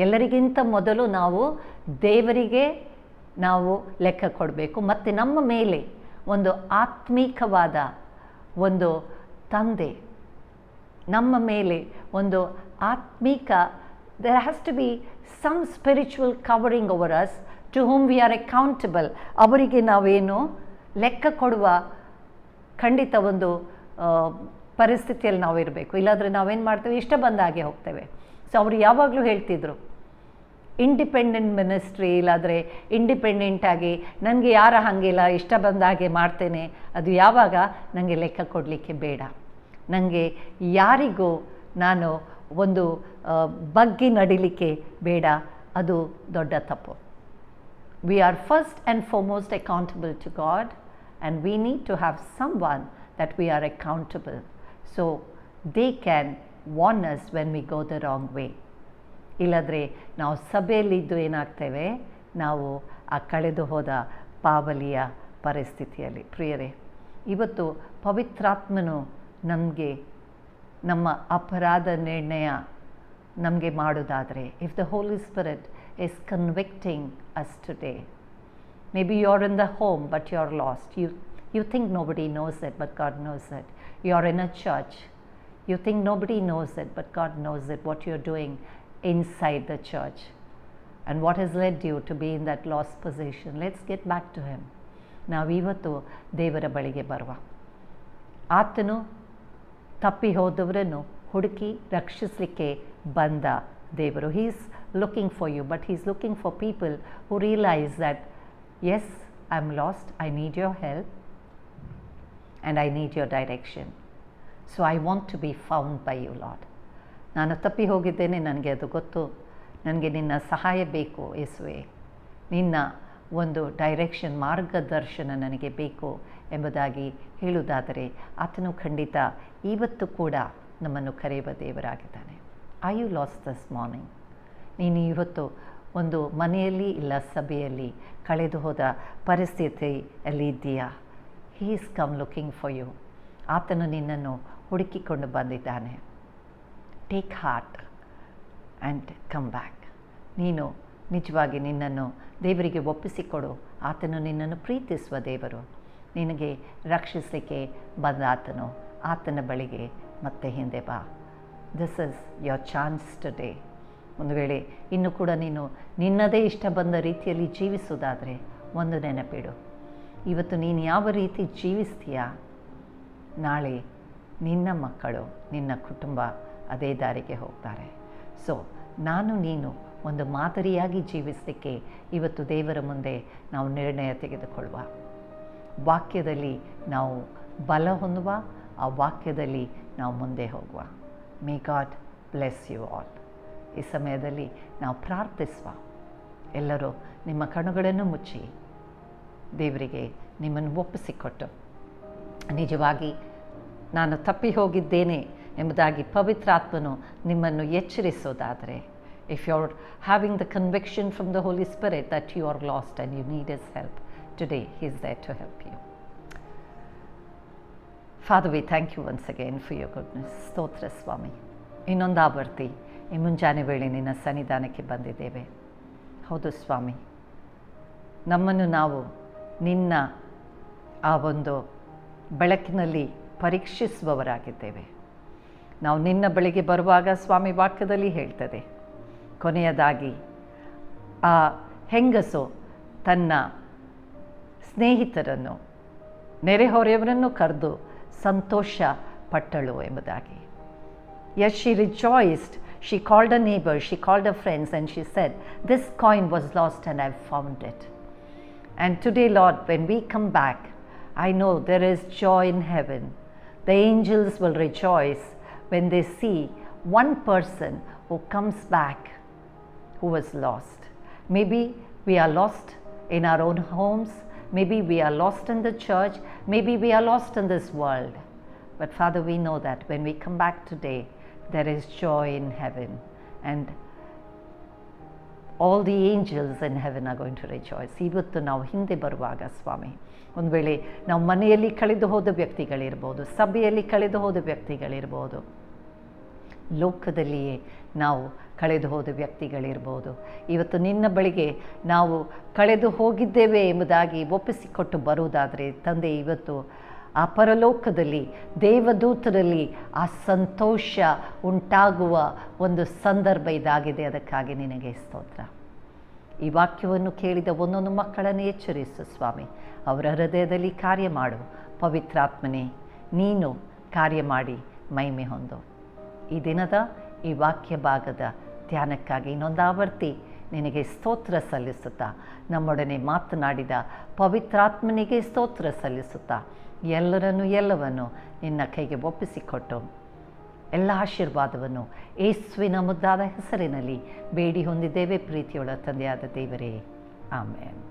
ಎಲ್ಲರಿಗಿಂತ ಮೊದಲು ನಾವು ದೇವರಿಗೆ ನಾವು ಲೆಕ್ಕ ಕೊಡಬೇಕು. ಮತ್ತು ನಮ್ಮ ಮೇಲೆ ಒಂದು ಆತ್ಮೀಕವಾದ ಒಂದು ತಂದೆ, ನಮ್ಮ ಮೇಲೆ ಒಂದು ಆತ್ಮೀಕ, there has to be some spiritual covering over us to whom we are accountable. ಅವರಿಗೆ ನಾವೇನು ಲೆಕ್ಕ ಕೊಡುವ ಖಂಡಿತ ಒಂದು ಪರಿಸ್ಥಿತಿಯಲ್ಲಿ ನಾವು ಇರಬೇಕು. ಇಲ್ಲಾಂದರೆ ನಾವೇನು ಮಾಡ್ತೇವೆ, ಇಷ್ಟ ಬಂದ ಹಾಗೆ ಹೋಗ್ತೇವೆ. ಸೊ ಅವರು ಯಾವಾಗಲೂ ಹೇಳ್ತಿದ್ರು, ಇಂಡಿಪೆಂಡೆಂಟ್ ಮಿನಿಸ್ಟ್ರಿ, ಇಲ್ಲಾಂದರೆ ಇಂಡಿಪೆಂಡೆಂಟಾಗಿ ನನಗೆ ಯಾರ ಹಾಗಿಲ್ಲ ಇಷ್ಟ ಬಂದ ಹಾಗೆ ಮಾಡ್ತೇನೆ, ಅದು ಯಾವಾಗ ನನಗೆ ಲೆಕ್ಕ ಕೊಡಲಿಕ್ಕೆ ಬೇಡ, ನನಗೆ ಯಾರಿಗೂ ನಾನು ಒಂದು ಬಗ್ಗಿ ನಡಿಲಿಕ್ಕೆ ಬೇಡ, ಅದು ದೊಡ್ಡ ತಪ್ಪು. We are first and foremost accountable to God, and we need to have someone that we are accountable, so they can warn us when we go the wrong way. ಇಲ್ಲದ್ರೆ ನಾವು ಸಭೆಯಲ್ಲಿದ್ದು ಏನಾಗ್ತೇವೆ, ನಾವು ಆ ಕಳೆದು ಹೋದ ಪಾವಲಿಯ ಪರಿಸ್ಥಿತಿಯಲ್ಲಿ. ಪ್ರಿಯರೇ, ಇವತ್ತು ಪವಿತ್ರಾತ್ಮನು ನಮಗೆ ನಮ್ಮ ಅಪರಾಧ ನಿರ್ಣಯ ನಮಗೆ ಮಾಡೋದಾದರೆ, if the Holy Spirit is convicting us today, maybe you're in the home but you're lost. You think nobody knows it, but God knows it. You're in a church. You think nobody knows it, but God knows it, what you're doing inside the church and what has led you to be in that lost position. Let's get back to Him. ನಾವಿವತ್ತು ದೇವರ ಬಳಿಗೆ ಬರುವ. ಆತನು ತಪ್ಪಿ ಹೋದವರನ್ನು ಹುಡುಕಿ ರಕ್ಷಿಸಲಿಕ್ಕೆ ಬಂದ ದೇವರು. He is looking for you, but He is looking for people who realize that yes I am lost, I need your help and I need your direction. So I want to be found by you Lord. ನಾನು ತಪ್ಪಿ ಹೋಗಿದ್ದೇನೆ, ನನಗೆ ಅದು ಗೊತ್ತು. ನನಗೆ ನಿನ್ನ ಸಹಾಯ ಬೇಕು ಯೇಸುವೆ. ನಿನ್ನ ಒಂದು ಡೈರೆಕ್ಷನ್, ಮಾರ್ಗದರ್ಶನ ನನಗೆ ಬೇಕು ಎಂಬುದಾಗಿ ಹೇಳುವುದಾದರೆ ಆತನು ಖಂಡಿತ ಇವತ್ತು ಕೂಡ ನಮ್ಮನ್ನು ಕರೆಯುವ ದೇವರಾಗಿದ್ದಾನೆ. I you lost this morning? ನೀನು ಇವತ್ತು ಒಂದು ಮನೆಯಲ್ಲಿ ಇಲ್ಲ ಸಭೆಯಲ್ಲಿ ಕಳೆದು ಹೋದ ಪರಿಸ್ಥಿತಿಯಲ್ಲಿ ಇದ್ದೀಯಾ? He is come looking for you. ಆತನು ನಿನ್ನನ್ನು ಹುಡುಕಿಕೊಂಡು ಬಂದಿದ್ದಾನೆ. Take heart and come back. ನೀನು ನಿಜವಾಗಿ ನಿನ್ನನ್ನು ದೇವರಿಗೆ ಒಪ್ಪಿಸಿಕೊಡು. ಆತನು ನಿನ್ನನ್ನು ಪ್ರೀತಿಸುವ ದೇವರು. ನಿನಗೆ ರಕ್ಷಿಸಲಿಕ್ಕೆ ಬಂದ ಆತನು, ಆತನ ಬಳಿಗೆ ಮತ್ತೆ ಹಿಂದೆ ಬಾ. This is your chance today. ಒಂದು ವೇಳೆ ಇನ್ನೂ ಕೂಡ ನೀನು ನಿನ್ನದೇ ಇಷ್ಟ ಬಂದ ರೀತಿಯಲ್ಲಿ ಜೀವಿಸುವುದಾದರೆ ಒಂದು ನೆನಪಿಡು, ಇವತ್ತು ನೀನು ಯಾವ ರೀತಿ ಜೀವಿಸ್ತೀಯಾ, ನಾಳೆ ನಿನ್ನ ಮಕ್ಕಳು, ನಿನ್ನ ಕುಟುಂಬ ಅದೇ ದಾರಿಗೆ ಹೋಗ್ತಾರೆ. ಸೊ ನಾನು ನೀನು ಒಂದು ಮಾದರಿಯಾಗಿ ಜೀವಿಸಲಿಕ್ಕೆ ಇವತ್ತು ದೇವರ ಮುಂದೆ ನಾವು ನಿರ್ಣಯ ತೆಗೆದುಕೊಳ್ಳುವ. ವಾಕ್ಯದಲ್ಲಿ ನಾವು ಬಲ ಹೊಂದುವ, ಆ ವಾಕ್ಯದಲ್ಲಿ ನಾವು ಮುಂದೆ ಹೋಗುವ. May God bless you all. ಈ ಸಮಯದಲ್ಲಿ ನಾವು ಪ್ರಾರ್ಥಿಸುವ. ಎಲ್ಲರೂ ನಿಮ್ಮ ಕಣ್ಣುಗಳನ್ನು ಮುಚ್ಚಿ ದೇವರಿಗೆ ನಿಮ್ಮನ್ನು ಒಪ್ಪಿಸಿಕೊಟ್ಟು, ನಿಜವಾಗಿ ನಾನು ತಪ್ಪಿ ಹೋಗಿದ್ದೇನೆ ಎಂಬುದಾಗಿ ಪವಿತ್ರಾತ್ಮನು ನಿಮ್ಮನ್ನು ಎಚ್ಚರಿಸೋದಾದರೆ, if you're having the conviction from the Holy Spirit that you are lost and you need His help, today He is there to help you. Father, we thank you once again for your goodness. ಸ್ತೋತ್ರ ಸ್ವಾಮಿ. ಇನ್ನೊಂದು ಆವರ್ತಿ ಈ ಮುಂಜಾನೆ ವೇಳೆ ನಿನ್ನ ಸನ್ನಿಧಾನಕ್ಕೆ ಬಂದಿದ್ದೇವೆ. ಹೌದು ಸ್ವಾಮಿ, ನಮ್ಮನ್ನು ನಾವು ನಿನ್ನ ಆ ಒಂದು ಬೆಳಕಿನಲ್ಲಿ ಪರೀಕ್ಷಿಸುವವರಾಗಿದ್ದೇವೆ. ನಾವು ನಿನ್ನ ಬಳಿಗೆ ಬರುವಾಗ ಸ್ವಾಮಿ ವಾಕ್ಯದಲ್ಲಿ ಹೇಳ್ತದೆ, ಕೊನೆಯದಾಗಿ ಆ ಹೆಂಗಸು ತನ್ನ ಸ್ನೇಹಿತರನ್ನು, ನೆರೆಹೊರೆಯವರನ್ನು ಕರೆದು ಸಂತೋಷ ಪಟ್ಟಳು ಎಂಬುದಾಗಿ. Yes, she rejoiced. She called her neighbor, she called her friends, and she said, this coin was lost and I've found it. And today, Lord, when we come back, I know there is joy in heaven. The angels will rejoice when they see one person who comes back who was lost. Maybe we are lost in our own homes, maybe we are lost in the church, maybe we are lost in this world. But Father, we know that when we come back today, there is joy in heaven, and all the angels in heaven are going to rejoice. ಇವತ್ತು ನಾವು ಹಿಂದೆ ಬರುವಾಗ ಸ್ವಾಮಿ, ಒಂದು ವೇಳೆ ನಾವು ಮನೆಯಲ್ಲಿ ಕಳೆದು ಹೋದ ವ್ಯಕ್ತಿಗಳಿರ್ಬೋದು, ಸಭೆಯಲ್ಲಿ ಕಳೆದು ಹೋದ ವ್ಯಕ್ತಿಗಳಿರ್ಬೋದು, ಲೋಕದಲ್ಲಿಯೇ ನಾವು ಕಳೆದು ಹೋದ ವ್ಯಕ್ತಿಗಳಿರ್ಬೋದು, ಇವತ್ತು ನಿನ್ನ ಬಳಿಗೆ ನಾವು ಕಳೆದು ಹೋಗಿದ್ದೇವೆ ಎಂಬುದಾಗಿ ಒಪ್ಪಿಸಿಕೊಟ್ಟು ಬರುವುದಾದರೆ ತಂದೆ, ಇವತ್ತು ಆ ಪರಲೋಕದಲ್ಲಿ ದೇವದೂತರಲ್ಲಿ ಆ ಸಂತೋಷ ಉಂಟಾಗುವ ಒಂದು ಸಂದರ್ಭ ಇದಾಗಿದೆ. ಅದಕ್ಕಾಗಿ ನಿನಗೆ ಸ್ತೋತ್ರ. ಈ ವಾಕ್ಯವನ್ನು ಕೇಳಿದ ಒಂದೊಂದು ಮಕ್ಕಳನ್ನು ಎಚ್ಚರಿಸು ಸ್ವಾಮಿ. ಅವರ ಹೃದಯದಲ್ಲಿ ಕಾರ್ಯ ಮಾಡು ಪವಿತ್ರಾತ್ಮನೇ, ನೀನು ಕಾರ್ಯ ಮಾಡಿ ಮಹಿಮೆ ಹೊಂದು. ಈ ದಿನದ ಈ ವಾಕ್ಯ ಭಾಗದ ಧ್ಯಾನಕ್ಕಾಗಿ ಇನ್ನೊಂದು ಆವರ್ತಿ ನಿನಗೆ ಸ್ತೋತ್ರ ಸಲ್ಲಿಸುತ್ತಾ, ನಮ್ಮೊಡನೆ ಮಾತನಾಡಿದ ಪವಿತ್ರಾತ್ಮನಿಗೆ ಸ್ತೋತ್ರ ಸಲ್ಲಿಸುತ್ತಾ, ಎಲ್ಲವನ್ನು ನಿನ್ನ ಕೈಗೆ ಒಪ್ಪಿಸಿಕೊಟ್ಟು ಎಲ್ಲ ಆಶೀರ್ವಾದವನ್ನು ಯೇಸುವಿನ ಮುದ್ದಾದ ಹೆಸರಿನಲ್ಲಿ ಬೇಡಿ ಹೊಂದಿದ್ದೇವೆ ಪ್ರೀತಿಯೊಳ ತಂದೆಯಾದ ದೇವರೇ, ಆಮೆನ್.